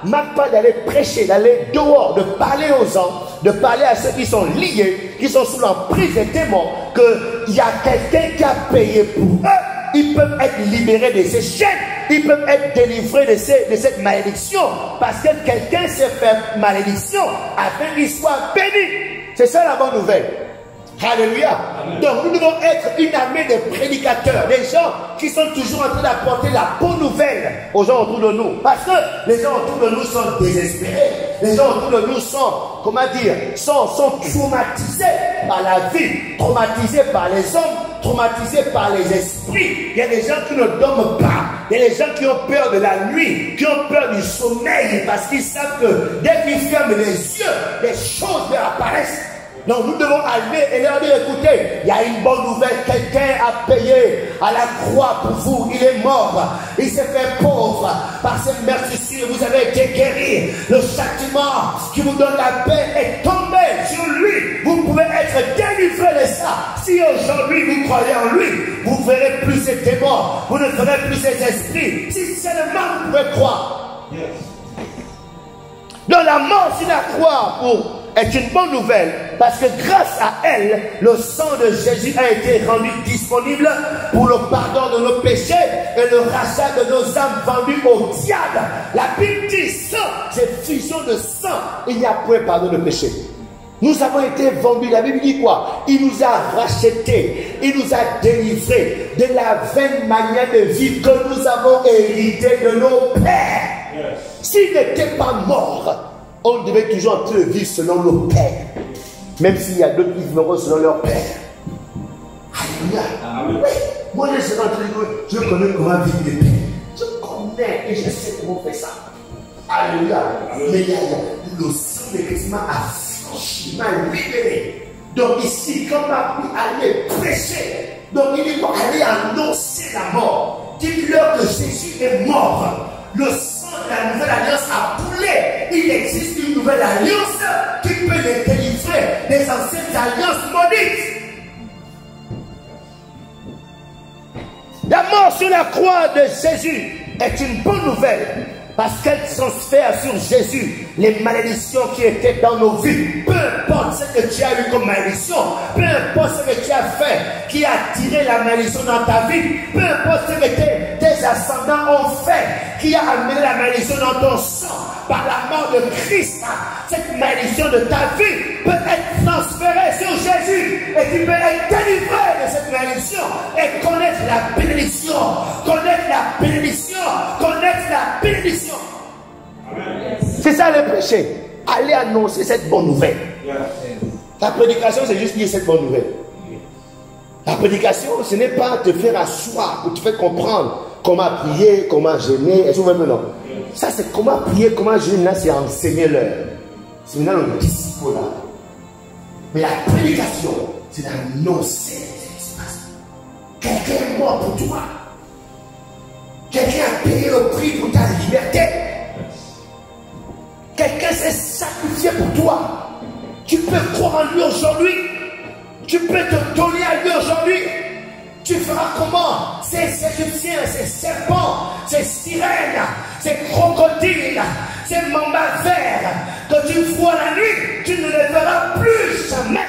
Marc parle d'aller prêcher, d'aller dehors, de parler aux gens, de parler à ceux qui sont liés, qui sont sous l'emprise des démons, qu'il y a quelqu'un qui a payé pour eux. Ils peuvent être libérés de ces chaînes, ils peuvent être délivrés de cette malédiction, parce que quelqu'un s'est fait malédiction afin qu'il soit béni. C'est ça la bonne nouvelle. Alléluia. Donc nous devons être une armée de prédicateurs, des gens qui sont toujours en train d'apporter la bonne nouvelle aux gens autour de nous. Parce que les gens autour de nous sont désespérés. Les gens autour de nous sont, comment dire, sont traumatisés par la vie, traumatisés par les hommes, traumatisés par les esprits. Il y a des gens qui ne dorment pas. Il y a des gens qui ont peur de la nuit, qui ont peur du sommeil, parce qu'ils savent que dès qu'ils ferment les yeux, des choses leur apparaissent. Donc nous devons aller et leur dire, écoutez, il y a une bonne nouvelle, quelqu'un a payé à la croix pour vous, il est mort, il s'est fait pauvre, par ses meurtrissures vous avez été guéris, le châtiment qui vous donne la paix est tombé sur lui, vous pouvez être délivrés de ça. Si aujourd'hui vous croyez en lui, vous ne verrez plus ces démons, vous ne verrez plus ces esprits, si seulement vous pouvez croire. Donc la mort sur la croix est une bonne nouvelle, parce que grâce à elle, le sang de Jésus a été rendu disponible pour le pardon de nos péchés et le rachat de nos âmes vendues au diable. La Bible dit sang, c'est fusion de sang. Il n'y a point pardon de péché. Nous avons été vendus. La Bible dit quoi? Il nous a rachetés, il nous a délivrés de la vaine manière de vivre que nous avons hérité de nos pères. S'ils n'étaient pas morts, on devait toujours en train de vivre selon nos pères. Même s'il y a d'autres qui vivront selon leur père. Alléluia. Oui. Moi, je connais comment vivre les pères. Je connais et je sais comment faire ça. Alléluia. Mais il y a le sang de Christ m'a affranchi, m'a libéré. Donc ici, quand on a pu aller prêcher, donc il dit pour aller annoncer la mort. Dites-leur que Jésus est mort. Le sang de la nouvelle alliance a coulé. Il existe une nouvelle alliance qui peut les délivrer des anciennes alliances maudites. La mort sur la croix de Jésus est une bonne nouvelle parce qu'elle transfère sur Jésus les malédictions qui étaient dans nos vies. Peu importe ce que tu as eu comme malédiction, peu importe ce que tu as fait qui a tiré la malédiction dans ta vie, peu importe ce que tes ascendants ont fait qui a amené la malédiction dans ton sang, par la mort de Christ, cette malédiction de ta vie peut être transférée sur Jésus et tu peux être délivré de cette malédiction et connaître la bénédiction, connaître la bénédiction, connaître la bénédiction. C'est ça le péché. Allez annoncer cette bonne nouvelle. Ta prédication, c'est juste dire cette bonne nouvelle. La prédication, ce n'est pas te faire asseoir ou te faire comprendre comment prier, comment jeûner. Est-ce que vous voyez maintenant? Ça, c'est comment prier, comment jeûner, là, c'est enseigner leur. C'est maintenant le disciple là. Mais la prédication, c'est d'annoncer ce qui se passe. Quelqu'un est mort pour toi. Quelqu'un a payé le prix pour ta liberté. Quelqu'un s'est sacrifié pour toi. Tu peux croire en lui aujourd'hui. Tu peux te donner à lui aujourd'hui. Tu feras comment? Ces Égyptiens, ces serpents, ces sirènes, ces crocodiles, ces mambas verts que tu vois la nuit, tu ne les verras plus jamais.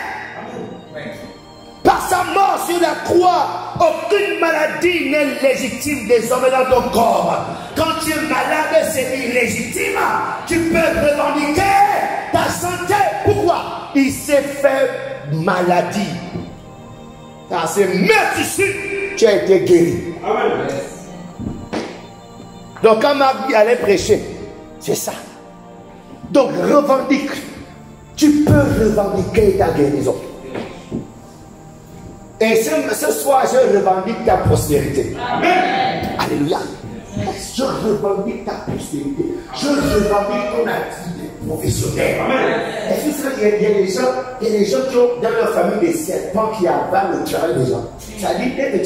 Par sa mort sur la croix, aucune maladie n'est légitime désormais dans ton corps. Quand tu es malade, c'est illégitime. Tu peux revendiquer ta santé. Pourquoi? Il s'est fait maladie. Par ces meurtrissures, tu as été guéri. Amen. Donc quand Marie allait prêcher, c'est ça. Donc revendique. Tu peux revendiquer ta guérison. Et ce soir, je revendique ta prospérité. Amen. Alléluia. Je revendique ta prospérité. Je revendique ton activité professionnelle. Est-ce qu'il y a des gens qui ont dans leur famille des serpents qui avalent le travail des gens? Ça dit, dès que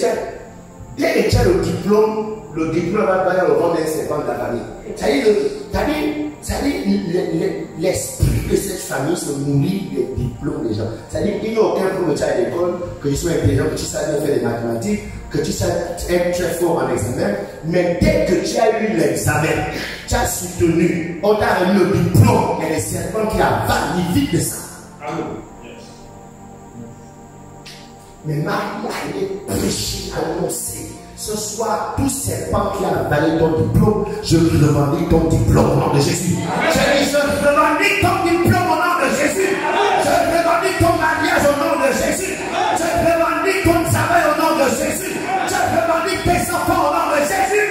tu as le diplôme va venir au vent d'un serpent de ta famille. Ça dit, l'esprit de cette famille se nourrit des diplômes des gens. C'est-à-dire qu'il n'y a aucun problème que tu as à l'école, que tu sois intelligent, que tu saches faire des mathématiques, que tu saches être très fort en examen, mais dès que tu as eu l'examen, tu as soutenu, on t'a remis le diplôme, il y a des serpents qui avalent vite de ça. Mais Marie allait prêcher, annoncer. Ce soir, tout serpent qui a avalé ton diplôme, je revendique ton diplôme au nom de Jésus. Je revendique ton diplôme au nom de Jésus. Je revendique ton mariage au nom de Jésus. Je revendique ton travail au nom de Jésus. Je revendique tes enfants au nom de Jésus.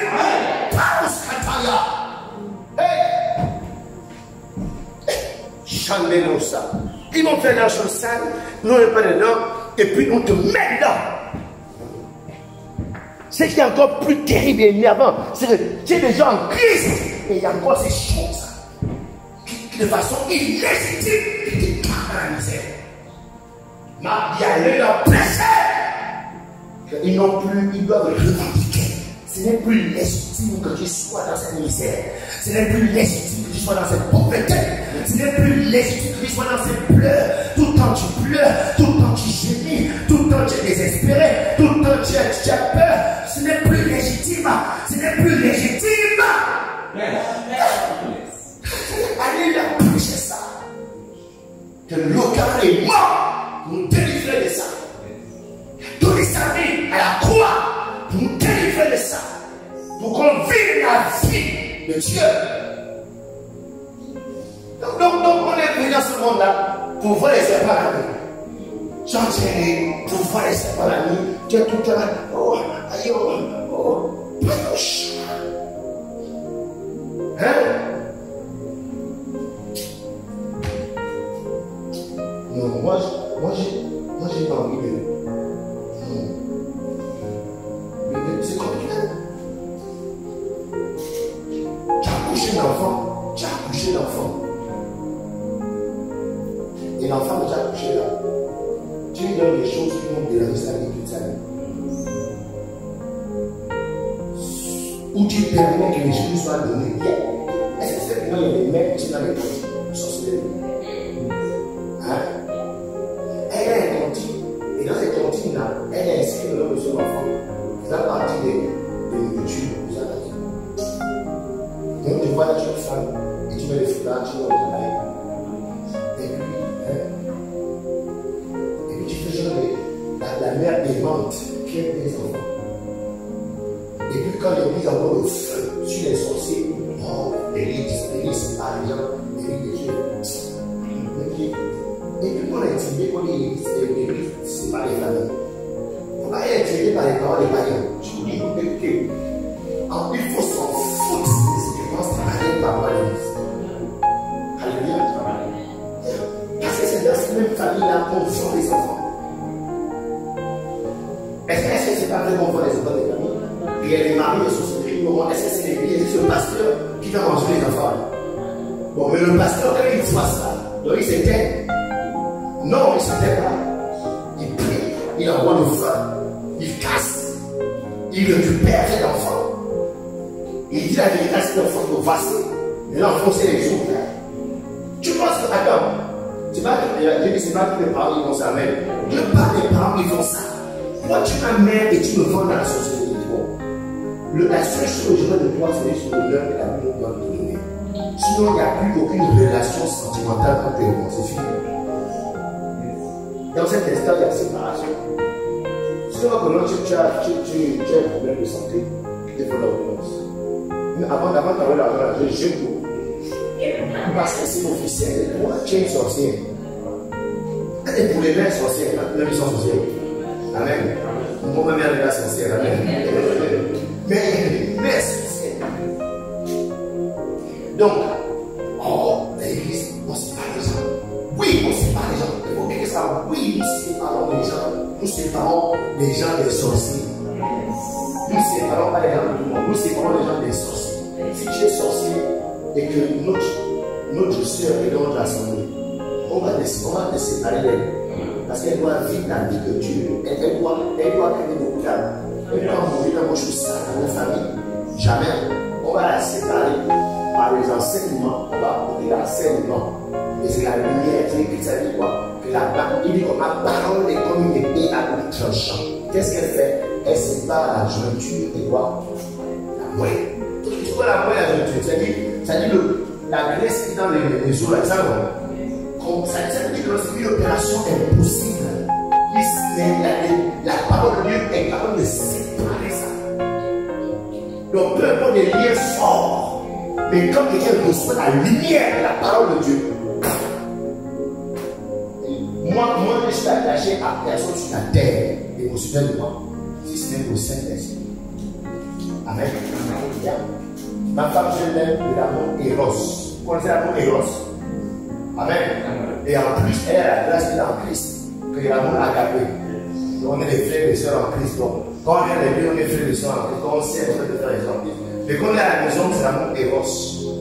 Chandelosa. Ils vont faire la chose sale, nous on pas dedans, et puis on te met dedans. Ce qui est encore plus terrible et énervant, c'est que tu es déjà en Christ et il y a encore ces choses qui de façon illégitime qui te gardent dans la misère. Il y a l'œil en péché. Ils n'ont plus, ils doivent revendiquer. Ce n'est plus légitime que tu sois dans cette misère. Ce n'est plus légitime que tu sois dans cette pauvreté. Ce n'est plus légitime que tu sois dans ces pleurs. Tout le temps tu pleures, tout le temps tu gémis, tout le temps tu es désespéré, tout le temps tu as peur. Ce n'est plus légitime. Ce n'est plus légitime. Allez là, prêcher ça. Que le local est mort pour nous délivrer de ça. Donner sa vie à la croix pour nous délivrer de ça. Pour qu'on vive la vie de Dieu. Donc on est venu dans ce monde-là pour voir les serpents la nuit. J'entends pour voir les serpents la nuit. Tu es tout le temps là. Oh, aïe, oh, payoche. Hein? Non, moi j'ai pas envie de. C'est compliqué. Tu as accouché l'enfant. Et l'enfant que tu as accouché là, tu lui donnes des choses qui vont déranger sa vie toute sa vie. Ou tu permets que les choses soient données. Est-ce que c'est maintenant il y a des mecs qui sont dans les sorciers? Hein? Elle est un tontine. Et dans cette tontine là, elle est inscrite le nom de son enfant. Ça partie des quand l'église envoie le feu sur les sorciers, oh, l'église par les gens, l'église des Dieu. Et puis on est intimidé qu'on dit l'église, c'est pas les familles. On va être intimidé par les parents des païens. Je vous dis, écoutez, il faut s'en foutre des expériences pareilles par rapport à l'église. Alléluia. Parce que c'est dans cette même famille-là qu'on forme les enfants. Est-ce que c'est pas vraiment pour les enfants des familles? Il y a les maris de société. Est-ce que c'est l'église, c'est le pasteur qui va manger les enfants? Bon, mais le pasteur, quand il voit ça, donc il s'était. Non, il ne s'était pas. Il prie, il envoie le feu, il casse, il récupère cet enfant. Il dit la vérité à cet enfant de passer. Et l'enfant, c'est les jours. Tu penses que, attends, c'est pas que les parents ils font ça, mais je parle des parents qui font ça. Moi, tu m'amènes et tu me vends dans la société. La seule chose que je veux de toi, c'est juste l'honneur et la vie que doit te donner. Sinon, il n'y a plus aucune relation sentimentale entre les gens. C'est fini. Dans cet instant, il y a séparation. Si tu vois que tu as un problème de santé, il faut l'ordonnance. Mais avant d'avoir l'argent, je jure pour. Parce que c'est officiel. Moi, tu es une sorcière. Et pour les mères sorcières, même ils sont sorcières. Amen. Moi, ma mère est la sorcière. Amen. Mais sorcière. Donc, oh, l'église, on sépare les gens. Oui, on sépare les gens. Il faut que ça, oui, nous séparons les gens. Nous séparons les gens des sorciers. Nous ne séparons pas les gens du monde. Nous séparons les gens des sorciers. Si tu es sorcier et que notre soeur est dans l'assemblée, on va te séparer d'elle. Parce qu'elle doit vivre la vie que Dieu. Elle doit gagner beaucoup d'âme. Elle doit mourir dans vos choses dans la famille. Jamais. On va la séparer par les enseignements. On va apporter l'enseignement. Et c'est la lumière. C'est écrit, ça dit quoi? Il dit que ma parole est comme une épée à bout tranchant. Qu'est-ce qu'elle fait? Elle sépare la jointure et quoi? La moelle. Tu vois la moelle et la jointure? Ça dit la graisse qui est dans les os là, ça veut dire que c'est une opération impossible. La parole de Dieu est capable de séparer ça. Donc peu importe les liens forts, mais quand quelqu'un reçoit la lumière de la parole de Dieu, moi je suis attaché à personne sur la terre, émotionnellement, si ce n'est au Saint-Esprit. Amen. Ma femme, je l'aime de l'amour Eros. Vous connaissez l'amour Eros? Amen. Et en plus, elle a la grâce qu'il a en Christ, que l'amour agapé. On est des frères et sœurs en Christ. Donc, quand on est les deux, on est frères et sœurs en Christ. Quand on sait, on est des frères et sœurs en Christ. Mais quand on est à la maison, c'est l'amour Eros.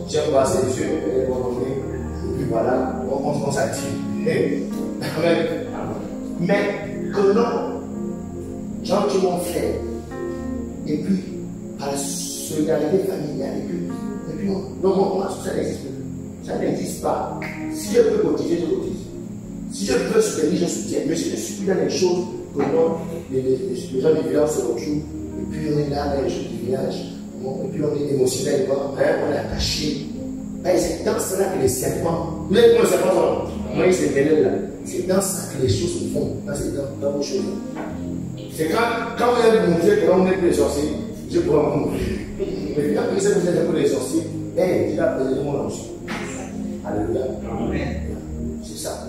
J'aime voir ses yeux, et puis voilà, on s'attire. Amen. Mais que non, Jean, tu es mon frère. Et puis, par la solidarité familiale, et puis non, ça n'existe plus. Ça n'existe pas. Si je peux cotiser, je cotise. Si je peux soutenir, je soutiens. Mais si je suis plus dans les choses que non, les gens du village se retrouvent, et puis on est là dans les choses du village, et puis on est émotionnel, on est attaché. C'est dans cela que les serpents, vous savez comment les serpents sont? Moi, c'est vénère là. C'est dans ça que les choses se font. C'est dans vos choses. C'est quand vous allez vous montrer que vous n'êtes plus les sorciers, je pourrais vous montrer. Mais quand vous êtes un peu les sorciers, il va poser le monde ensuite. Alléluia. C'est ça.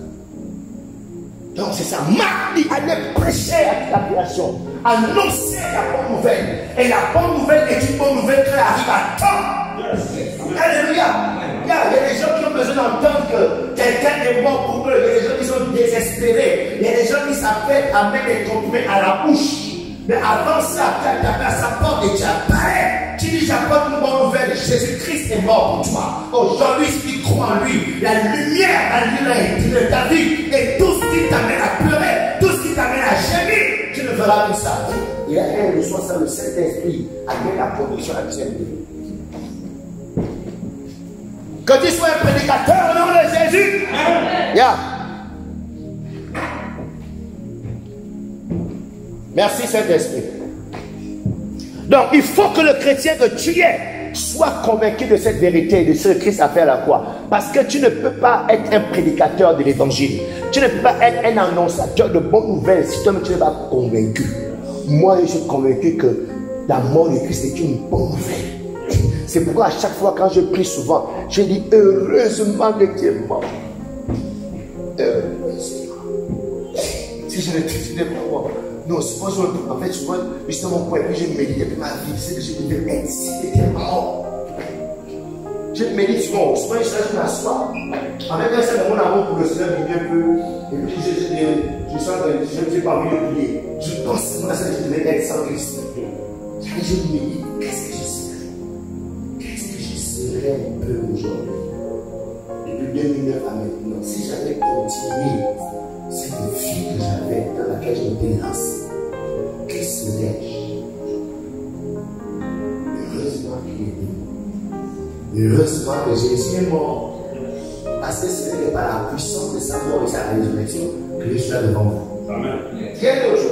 Donc c'est ça. Marc dit allez prêcher à la création, annoncer la bonne nouvelle. Et la bonne nouvelle est une bonne nouvelle qui arrive à temps. Alléluia. Il y a des gens qui ont besoin d'entendre que quelqu'un est mort pour eux. Il y a des gens qui sont désespérés. Il y a des gens qui s'appellent à mettre des comprimés à la bouche. Mais avant ça, tu as tapé à sa porte et tu apparais. Tu dis j'apporte une bonne nouvelle. Jésus-Christ est mort pour toi. Aujourd'hui, si tu crois en lui, la lumière allume de ta vie. Et tout ce qui t'amène à pleurer, tout ce qui t'amène à gémir, tu ne verras plus ça. Et là, elle reçoit ça, le Saint-Esprit, avec la production à Dieu. Que tu sois un prédicateur au nom de Jésus. Yeah. Merci Saint-Esprit. Donc il faut que le chrétien que tu es soit convaincu de cette vérité, de ce que Christ a fait à la croix. Parce que tu ne peux pas être un prédicateur de l'évangile. Tu ne peux pas être un annonçateur de bonnes nouvelles si toi tu n'es pas convaincu. Moi je suis convaincu que la mort de Christ est une bonne nouvelle. C'est pourquoi à chaque fois quand je prie souvent, je dis heureusement que Dieu est mort. Heureusement. Si je ne t'étais pas moi, non, souvent en fait, souvent, justement, mon point, puis je médite ma vie, c'est que je devais être si c'était mort. Je médite souvent, je m'assois. En même temps, c'est mon amour pour le Seigneur qui vient un peu. Et puis je sens que je n'ai pas envie de prier. Je pense à ça que je devais être sans Christ. Et je me dis, qu'est-ce que je serais? Qu'est-ce que je serais un peu aujourd'hui? Depuis 2009 à maintenant, si j'avais continué cette vie que j'avais, dans laquelle je m'étais lancé, que serais-je? Heureusement qu'il est mort. Heureusement que Jésus est mort. Parce que ce n'était pas la puissance de sa mort et sa résurrection que je suis là devant vous. Amen. Rien d'autre chose.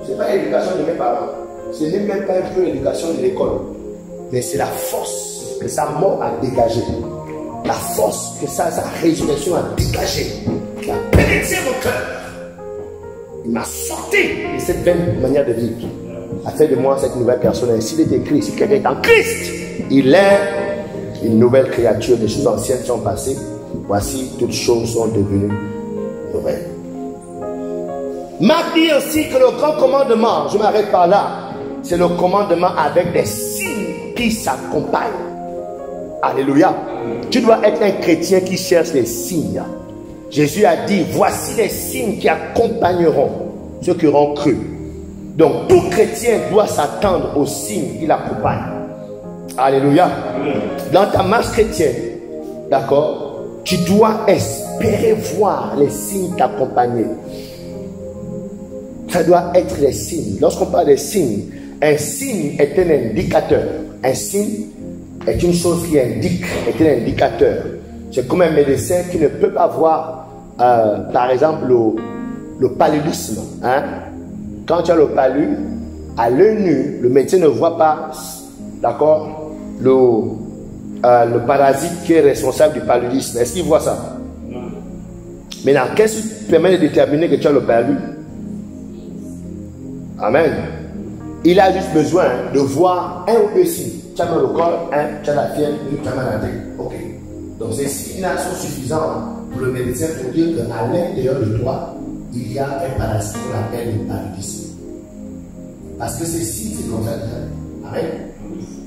Ce n'est pas l'éducation de mes parents. Ce n'est même pas un peu l'éducation de l'école. Mais c'est la force que sa mort a dégagée. La force que sa résurrection a dégagée. Qui a pénétré mon cœur. Il m'a sorti de cette vaine manière de vivre. A fait de moi cette nouvelle personne. S'il est écrit, si quelqu'un est en Christ, il est une nouvelle créature. Des choses anciennes sont passées. Voici, toutes choses sont devenues nouvelles. Marc dit aussi que le grand commandement, je m'arrête par là, c'est le commandement avec des signes qui s'accompagnent. Alléluia. Tu dois être un chrétien qui cherche les signes. Jésus a dit, voici les signes qui accompagneront ceux qui auront cru. Donc tout chrétien doit s'attendre aux signes qui l'accompagnent. Alléluia. Dans ta marche chrétienne, d'accord, tu dois espérer voir les signes t'accompagner. Ça doit être les signes. Lorsqu'on parle des signes, un signe est un indicateur. Un signe est une chose qui indique, est un indicateur. C'est comme un médecin qui ne peut pas voir, par exemple, le paludisme. Hein? Quand tu as le palud, à l'œil nu, le médecin ne voit pas, d'accord, le parasite qui est responsable du paludisme. Est-ce qu'il voit ça? Non. Maintenant, qu'est-ce qui permet de déterminer que tu as le palud? Amen. Il a juste besoin de voir un ou deux signes. Tu as mal au corps, tu as la fièvre, tu as mal à la tête. Ok. Donc ces signes-là sont suffisants pour le médecin pour dire qu'à l'intérieur de toi, il y a un parasite qu'on appelle le paludisme. Parce que ces signes, c'est comme ça. Amen.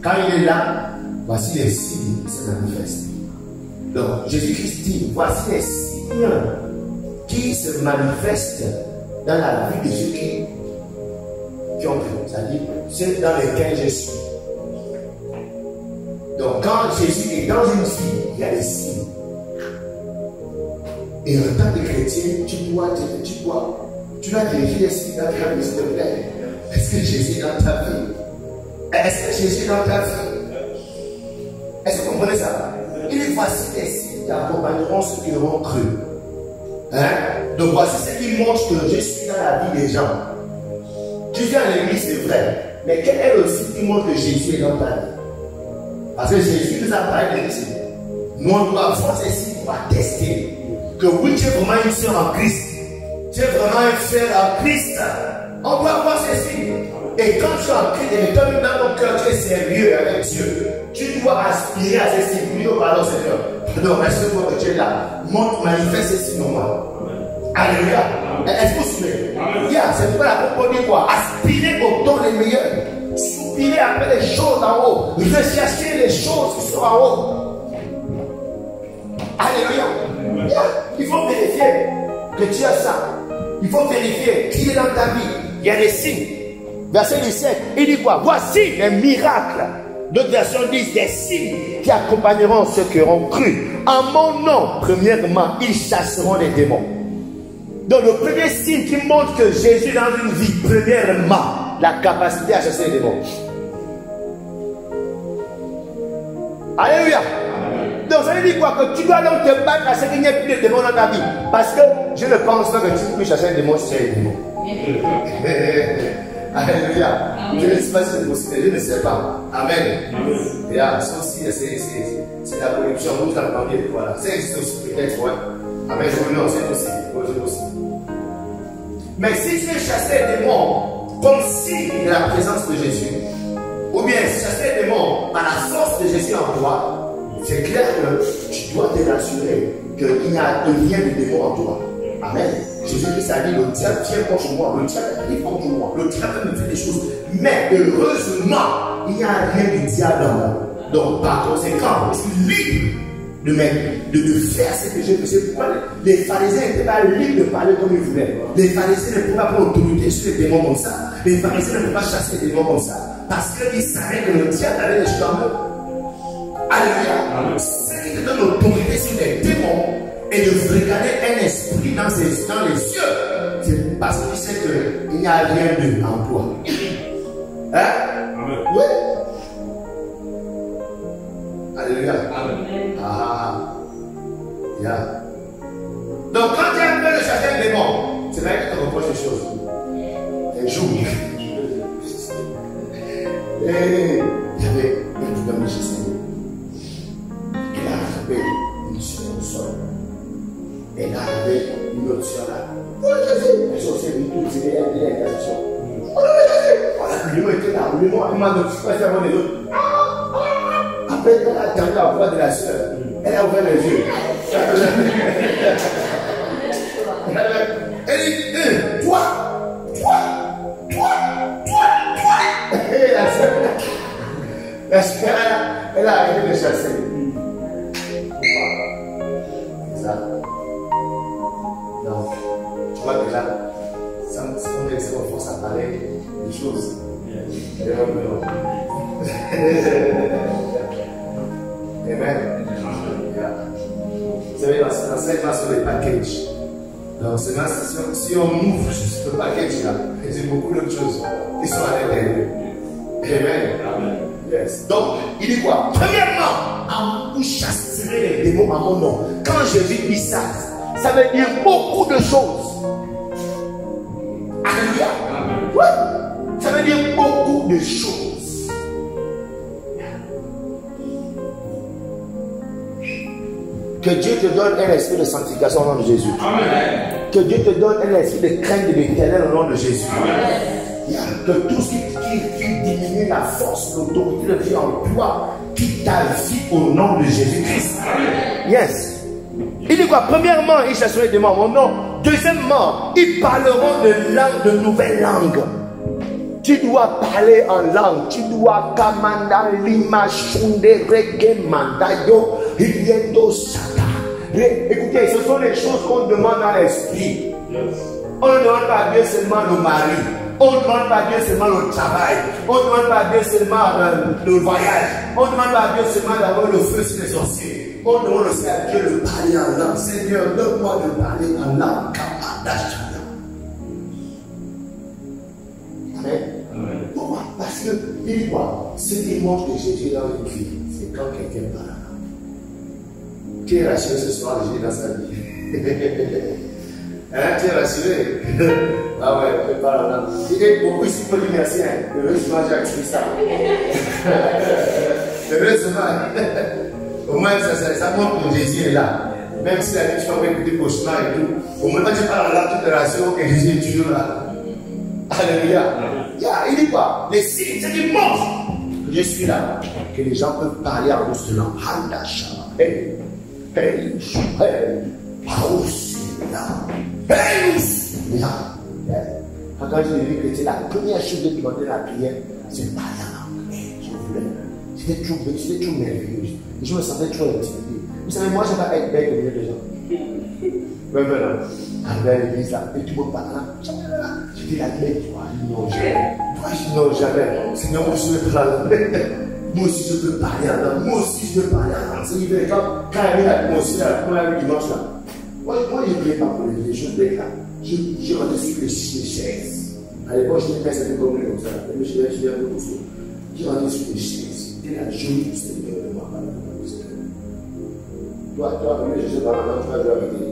Quand il est là, voici les signes qui se manifestent. Donc Jésus-Christ dit, voici les signes qui se manifestent dans la vie de ceux qui ont cru. C'est-à-dire, c'est dans lesquels je suis. Donc quand Jésus est dans une vie, il y a des signes. Et en tant que chrétien, tu dois vérifier les signes dans ta vie, s'il te plaît. Est-ce que Jésus est dans ta vie? Est-ce que Jésus est dans ta vie? Est-ce que vous comprenez ça? Il est voici les signes qui accompagneront ceux qui auront cru. Hein? Donc voici ce qui montre que je suis dans la vie des gens. Tu viens à l'église, c'est vrai. Mais quel est le signe qui montre que Jésus est dans ta vie? Parce que Jésus nous a parlé de ça. Nous, on doit avoir ces signes pour attester que oui, tu es vraiment une sœur en Christ. Tu es vraiment un frère en Christ. On doit avoir ces signes. Et quand tu es en Christ et que dans ton cœur, tu es sérieux avec Dieu, tu dois aspirer à ces signes. Oui, pardon, Seigneur. Donc, reste-moi que tu es là. Montre, manifeste ces signes au moi. Alléluia. Est-ce que vous souvenez? C'est pourquoi la propos dit quoi? Aspirer au don les meilleurs. Soupirer après les choses en haut. Rechercher les choses qui sont en haut. Alléluia. Il faut vérifier que tu as ça. Il faut vérifier qui est dans ta vie. Il y a des signes. Verset 17, il dit quoi? Voici les miracles. D'autres versions disent des signes qui accompagneront ceux qui auront cru. En mon nom, premièrement, ils chasseront les démons. Donc le premier signe qui montre que Jésus est dans une vie, premièrement, la capacité à chasser les démons. Alléluia. Donc ça veut dire quoi? Que tu dois donc te battre à ce qu'il n'y ait plus de démons dans ta vie. Parce que je ne pense pas que tu puisses chasser les démons si tu as les démons. Alléluia. Je ne sais pas si c'est possible, je ne sais pas. Amen. Amen. Sauf si c'est la corruption, vous entendez, voilà. Ça existe aussi peut-être, ouais. Amen. Non, c'est possible. Mais si tu veux chasser les démons, comme signe de la présence de Jésus, ou bien chasser les démons par la force de Jésus en toi, c'est clair que tu dois te rassurer qu'il n'y a rien de démon en toi. Amen. Jésus-Christ a dit, le diable vient contre moi, le diable arrive contre moi, le diable me fait des choses. Mais heureusement, il n'y a rien de diable en moi. Donc par conséquent, je suis libre de faire ce que j'ai fait. C'est pourquoi les pharisiens n'étaient pas libres de parler comme ils voulaient. Les pharisiens ne pouvaient pas prendre autorité sur les démons comme ça. Les pharisiens ne pouvaient pas chasser les démons comme ça. Parce qu'ils savaient que le diable allait les jeter en eux. Alléluia. Ce qui te donne l'autorité sur les démons et de regarder un esprit dans les yeux, c'est parce que tu sais qu'il n'y a rien de en toi. Hein? Oui. Alléluia. Amen. Ah. Yeah. Donc quand tu as peur de chasser un démon, c'est vrai que tu reproches des choses. Un jour, il y avait un homme chez lui. Il a attrapé une soeur au sol. Elle a attrapé une autre soeur là. Oh Jésus! Elle s'est aussi mis toutes ces réalisations. Oh Jésus! Le démon était là. Le démon a demandé de se faire avant les autres. Après, elle a entendu la voix de la soeur. Elle a ouvert les yeux. Elle dit, toi. Et la soeur, elle a arrêté de chasser. C'est ça. Donc, tu vois déjà, ça me laisse en force à parler des choses. Amen. Vous savez, l'enseignement sur les packages. L'enseignement, si on ouvre juste le package là, c'est beaucoup d'autres choses qui sont à l'intérieur. Amen. Yes. Donc, il dit quoi? Premièrement, vous chasserez les démons à mon nom. Quand Jésus dit ça, ça veut dire beaucoup de choses. Alléluia. Ouais. Ça veut dire beaucoup de choses. Que Dieu te donne un esprit de sanctification au nom de Jésus. Amen. Que Dieu te donne un esprit de crainte de l'Éternel au nom de Jésus. Amen. Que tout ce qui diminue la force, l'autorité de Dieu en toi, quitte ta vie au nom de Jésus-Christ. Yes. Il dit quoi? Premièrement, ils chasseront les démons à mon nom. Deuxièmement, ils parleront de nouvelles langues. Tu dois parler en langue. Tu dois kamanda lima shunde rege mandayo riendo saka. Écoutez, ce sont les choses qu'on demande dans l'esprit. On ne demande pas à Dieu seulement le mari. On ne demande pas à Dieu seulement le travail. On ne demande pas à Dieu seulement le voyage. On ne demande pas à Dieu seulement d'avoir le feu sur les sorciers. On demande aussi à Dieu de parler en langue. Seigneur, donne-moi de parler en langue. Amen. Pourquoi? Parce que, il dit quoi? Ce qui montre que Jésus est dans une vie, c'est quand quelqu'un parle. Tu es rassuré ce soir, Jésus dans sa vie. Hein, tu es rassuré? Ah ouais, prépare la langue. Il est beaucoup ici polynésiens. Heureusement, j'ai accepté ça. Heureusement. Au moins, ça montre que Jésus est là. Même si la vie, tu vas écouter cauchemar et tout. Au moins, quand tu parles la langue, tu te rassures que Jésus est toujours là. Alléluia. Il dit quoi? Les signes, c'est qui montrent que je suis là. Que les gens peuvent parler en d'autres langues. Hey, hey, hey, quand j'ai vu que c'est la première chose de demander la prière, c'est de parler en langue. C'était trop merveilleux. Je me sentais trop intimidé. Vous savez, moi, je ne vais pas être bête au milieu des gens. Mais voilà, avec l'église là, et tu me parles là. Je dis la clé, toi, non, jamais. Toi, je dis non, jamais. Sinon, moi, je veux parler. Moi aussi, je peux parler en langue. Moi aussi, je veux parler en langue. C'est vrai, quand il y a moi aussi, là, quand il y a dimanche là. Moi, je ne voulais pas pour les choses bêtes là. Je rentre sur les chaises. À l'époque, je n'étais pas cette commune comme ça. Je suis un peu costaud. Je rentre sur les chaises. C'était la jolie du Seigneur de moi. Toi, je ne sais pas, maintenant, tu vas jouer avec lui.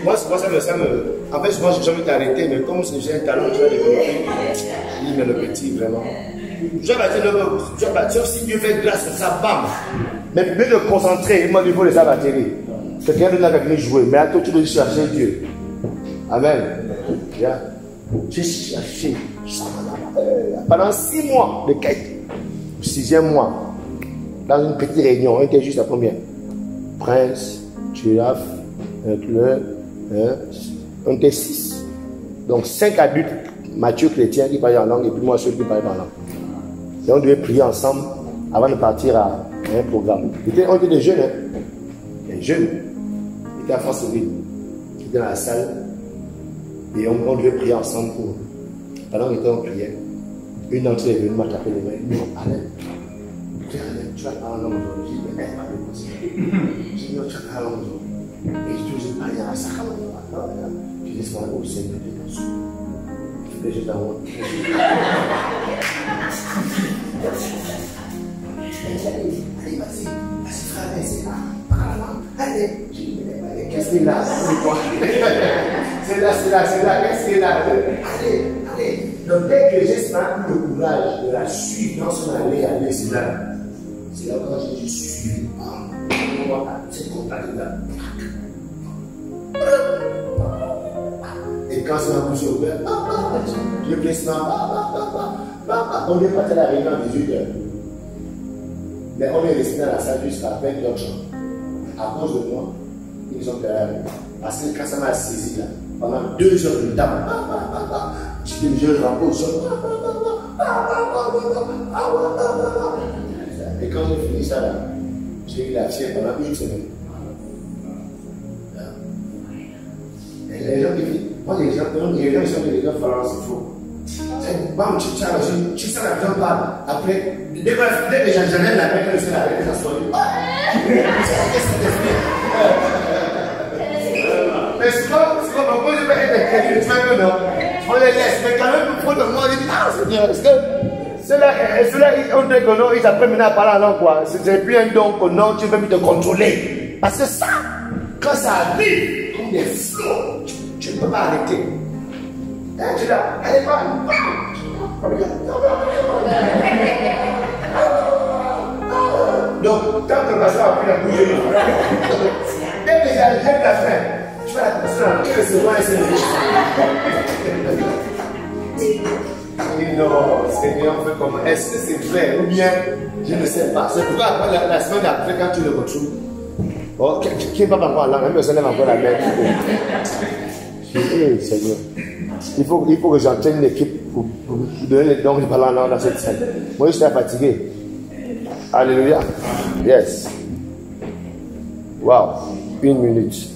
Moi, ça me. En fait, moi, je n'ai jamais arrêté, mais comme j'ai un talent, tu vas développer. Il met le petit, vraiment. Sauf si Dieu fait grâce à ça, bam. Mais mieux de concentrer, il m'a dit, il faut les abattre. Quelqu'un d'autre n'a qu'à jouer. Mais à toi, tu dois chercher Dieu. Amen. Yeah. J'ai cherché. Pendant 6 mois de quête. 6e mois. Dans une petite réunion. On était juste à combien? Prince, girafe, on était 6. Donc 5 adultes, Mathieu chrétien qui parlait en langue et puis moi seul qui parlait en langue. Et on devait prier ensemble avant de partir à un programme. On était des jeunes, hein? Des jeunes. Ils étaient à France-Ville. Ils étaient dans la salle. Et on devait prier ensemble pour. Pendant que on priait, une d'entre eux est venue m'attraper les mains. Non, Alain, tu vas parler en langue aujourd'hui. Mais elle m'a dit, j'ai dit, non, tu vas parler en langue aujourd'hui. Et je dis, je parle à ça. Je dis, c'est au Seigneur de ton sou. Je dis, je t'envoie. Allez, vas-y, frère, c'est là. Allez, qu'est-ce qu'il a? C'est quoi? C'est là, qu'est-ce qu'il a? Allez. Donc, dès que j'ai eu le courage de la suivre dans son allée, c'est là. C'est là quand j'ai suivi. C'est contact là. Et quand c'est ma bouche ouverte, je place on est parti à la réunion à 18h. Mais on est resté dans la salle jusqu'à 20h. À cause de moi, ils ont perdu. Parce que quand ça m'a saisi là, pendant 2 heures de temps, je rampe au sol. Et quand j'ai fini ça là, j'ai eu la fièvre pendant 1 semaine. Et les gens qui disent, moi les gens sont les gens falloir c'est faux. Bam, tu sens la viande parle. Après, dès que j'enlève la main, je suis là, les gens sont mais c'est pas pourquoi je vais être chrétien, non. On les laisse, mais quand même, pour le monde, ils disent, ah, Seigneur, est-ce que ceux-là, on dit que non, ils apprennent maintenant à parler en langue, quoi. C'est plus un don que non, tu veux même te contrôler. Parce que ça, quand ça arrive, comme des flots, tu ne peux pas arrêter. Hein, tu es là, allez, parle. Donc, tant que le pasteur a pris la bouche, dès que j'ai la fin, tu vas la personne qui recevoir un Seigneur. Non, Seigneur, on fait comment? Est-ce que c'est vrai ou bien je ne sais pas? C'est pourquoi après, la semaine d'après, quand tu le retrouves, oh, qui n'est pas encore en langue, même personne n'aime encore la main. Je dis, hey, Seigneur, il faut que j'entraîne une équipe pour donner les dons de parler en langue dans cette scène. Moi, je suis fatigué. Alléluia. Yes. Wow. 1 minute.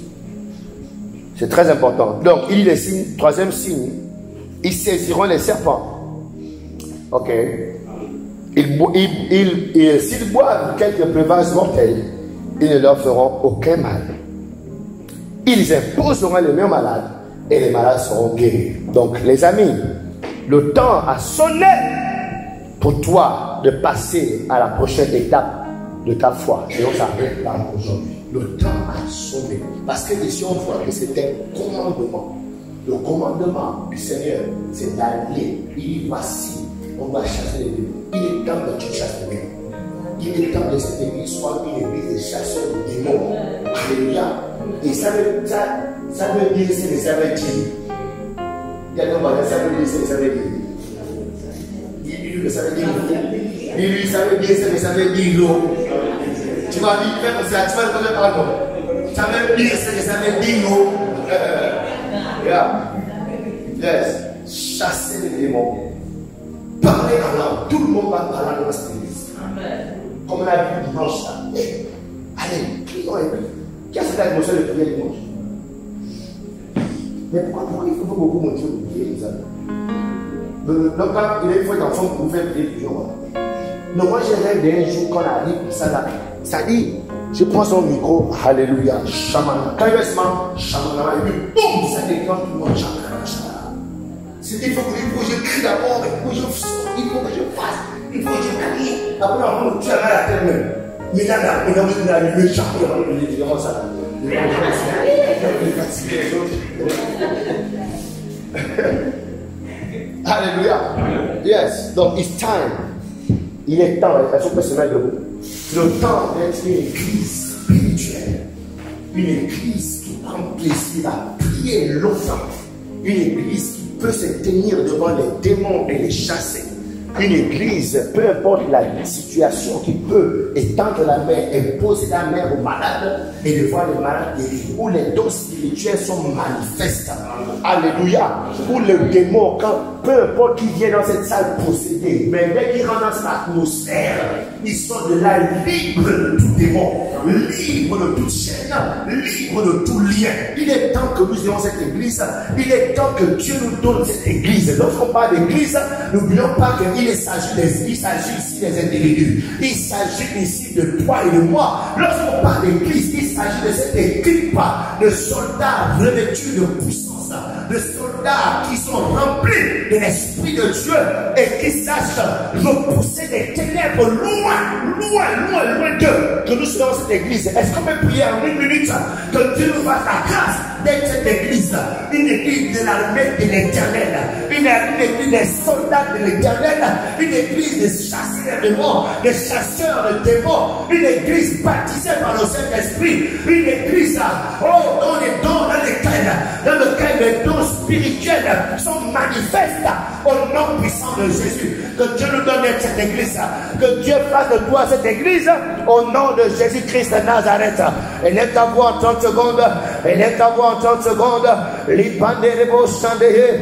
C'est très important. Donc, il dit les signes. 3e signe. Ils saisiront les serpents. Ok. S'ils boivent quelques breuvages mortels, ils ne leur feront aucun mal. Ils imposeront les mains malades et les malades seront guéris. Donc, les amis, le temps a sonné pour toi de passer à la prochaine étape de ta foi. Et on s'arrête là aujourd'hui. Le temps a sonné. Parce que ici on voit que c'est un commandement. Le commandement du Seigneur, c'est d'aller. Il dit voici, on va chasser les démons. Il est temps que tu chasses les démons. Il est temps que cette église soit une église de chasseurs de démons. Alléluia. Et ça veut dire c'est les savait dire. Il y a donc ça veut dire c'est les savait dire. Ça veut dire lui, ça veut dire c'est ça veut dire l'eau. Tu vas lui faire ça, tu vas le connaître par contre. Ça veut dire c'est ça veut dire l'eau. Yeah. Yes. Chasser les démons. Parler en langue. Tout le monde va parler dans cette église. Comme on a vu dimanche là. Allez, prions et puis. Qui a cette atmosphère de prier dimanche? Mais pourquoi il faut beaucoup montrer pour prier les amis? Donc, il faut être enfant pour faire prier toujours. Non, moi j'ai rêvé d'un jour qu'on arrive pour ça là. Ça dit, je prends son micro, alléluia, chamana. Quand il va se mettre, chamana, et puis boum, ça déclenche tout le monde, chamana, chamana. Il faut que je crie d'abord, il faut que je fasse, il faut que je crie. Après, on va me tuer à la tête même. Mais là, on a le champion, on va dire comment ça. Il est fatigué les autres. Alléluia. Yes. Donc, it's time. Il est temps. Il faut que se mettre debout. Le temps d'être une église spirituelle. Une église qui prend plaisir à prier longtemps. Une église qui peut se tenir devant les démons et les chasser. Une église, peu importe la situation, qui peut étendre la main et poser la main aux malades et de voir les malades guéris, où les dons spirituels sont manifestes. Alléluia. Où le démon, peu importe qui vient dans cette salle possédée, mais dès qu'ils rentrent dans cette atmosphère, ils sont de là libres de tout démon, libres de toute chaîne, libres de tout lien. Il est temps que nous ayons cette église. Il est temps que Dieu nous donne cette église. Lorsqu'on parle d'église, n'oublions pas qu'il s'agit ici des individus. Il s'agit ici de toi et de moi. Lorsqu'on parle d'église, il s'agit de cette équipe de soldats revêtus de puissance, de soldats qui sont remplis de l'Esprit de Dieu et qui sachent repousser des ténèbres loin d'eux. Que nous soyons dans cette église. Est-ce qu'on peut prier en 1 minute que Dieu nous fasse la grâce d'être cette église, une église de l'armée de l'Éternel, une église des soldats de l'Éternel, une église de chasseurs de démons, des chasseurs de démons, une église baptisée par le Saint-Esprit, une église dans les dons dans lequel les dons spirituels sont manifestes au nom puissant de Jésus. Que Dieu nous donne cette église, que Dieu fasse de toi cette église au nom de Jésus-Christ de Nazareth. Élève ta voix en 30 secondes, élève ta voix en 30 secondes. Les bandés, les beaux chandeliers.